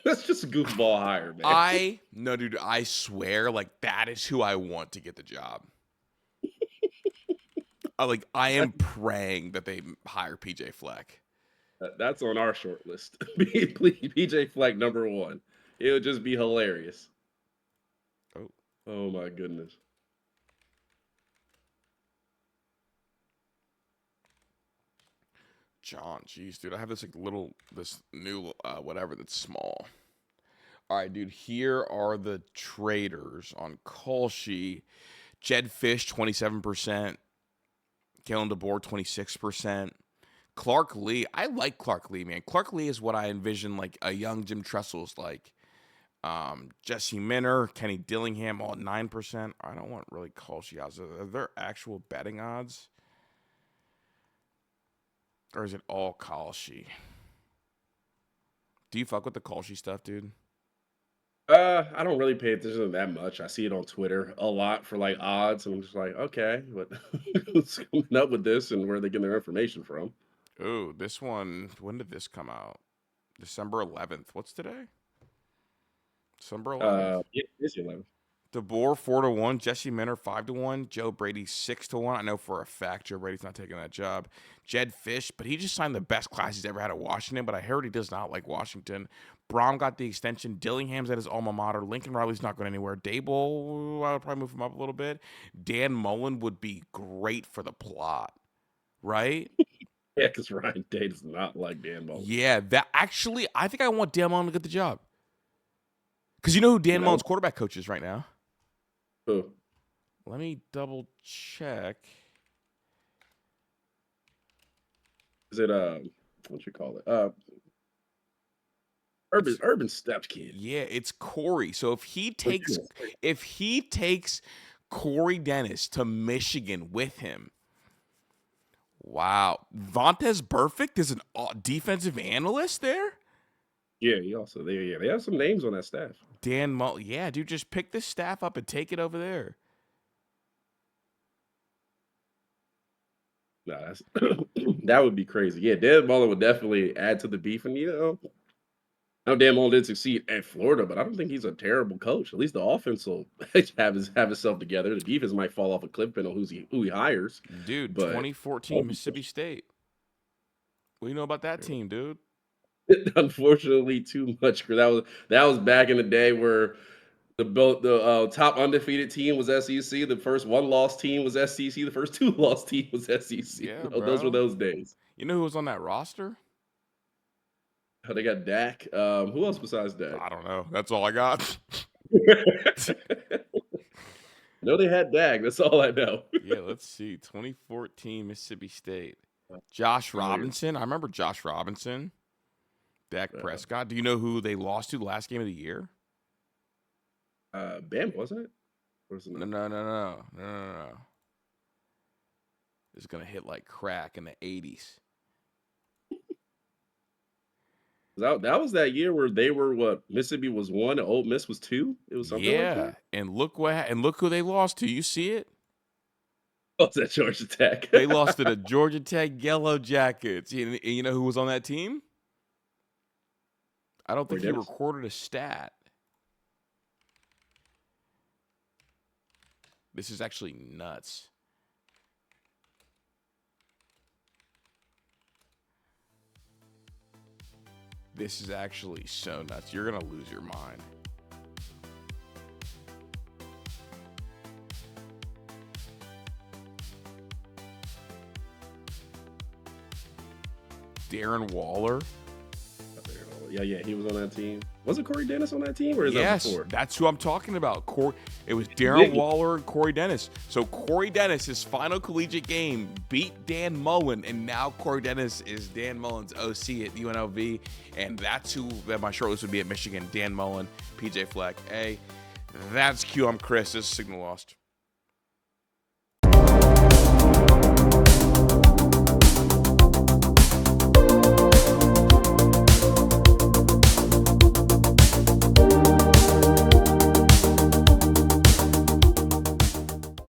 that's just a goofball hire, man. No, dude, I swear, like, that is who I want to get the job. I am praying that they hire PJ Fleck. That's on our short list. PJ Fleck #1. It would just be hilarious. Oh my goodness. John, jeez, dude, I have this new whatever that's small. All right, dude, here are the traders on call sheet. Jed Fish, 27%. Kalen DeBoer, 26%. Clark Lee, I like Clark Lee, man. Clark Lee is what I envision like a young Jim Tressel's like. Jesse Minner, Kenny Dillingham, all 9%. I don't want really call sheet odds. Are there actual betting odds? Or is it all call sheet? Do you fuck with the call sheet stuff, dude? I don't really pay attention to that much. I see it on Twitter a lot for like odds, and I'm just like, okay, what's coming up with this, and where are they getting their information from? Ooh, this one. When did this come out? December 11th. What's today? December 11th. Yeah, it's 11th. DeBoer 4-1, Jesse Minner 5-1, Joe Brady 6-1. I know for a fact Joe Brady's not taking that job. Jed Fish, but he just signed the best class he's ever had at Washington, but I heard he does not like Washington. Braum got the extension. Dillingham's at his alma mater. Lincoln Riley's not going anywhere. Dable, I would probably move him up a little bit. Dan Mullen would be great for the plot, right? Yeah, because Ryan Day does not like Dan Mullen. Yeah, I think I want Dan Mullen to get the job. Because you know who Dan Mullen's quarterback coach is right now? Who? Let me double check. Is it what you call it? Urban Steps kid. Yeah, it's Corey. So if he takes Corey Dennis to Michigan with him, wow. Vontez Burfict is an defensive analyst there? Yeah, they have some names on that staff. Dan Mullen, yeah, dude, just pick this staff up and take it over there. Nah, that would be crazy. Yeah, Dan Mullen would definitely add to the beef, and I know Dan Mullen did succeed at Florida, but I don't think he's a terrible coach. At least the offense will have itself together. The defense might fall off a cliff depending on who he hires. Dude, 2014 Mississippi State. What do you know about that team, dude? Unfortunately, too much. That was back in the day where the top undefeated team was SEC. The first one-loss team was SEC. The first two-loss team was SEC. Yeah, those were those days. You know who was on that roster? Oh, they got Dak. Who else besides Dak? I don't know. That's all I got. No, they had Dak. That's all I know. Yeah, let's see. 2014 Mississippi State. Josh Robinson. I remember Josh Robinson. Dak Prescott. Do you know who they lost to the last game of the year? Bama, wasn't it? Or was it No. It's going to hit like crack in the 80s. That was that year where they were Mississippi was 1 and Ole Miss was 2. It was something like that. And look who they lost to. You see it? Oh, it's at Georgia Tech. They lost to the Georgia Tech Yellow Jackets. And you know who was on that team? I don't think he recorded a stat. This is actually nuts. This is actually so nuts. You're going to lose your mind. Darren Waller. Yeah, he was on that team. Wasn't Corey Dennis on that team, or is that before? That's who I'm talking about. It was Darren Waller and Corey Dennis. So Corey Dennis, his final collegiate game, beat Dan Mullen, and now Corey Dennis is Dan Mullen's OC at UNLV, and that's who my shortlist would be at Michigan. Dan Mullen, PJ Fleck. Hey, that's Q. I'm Chris. This is Signal Lost.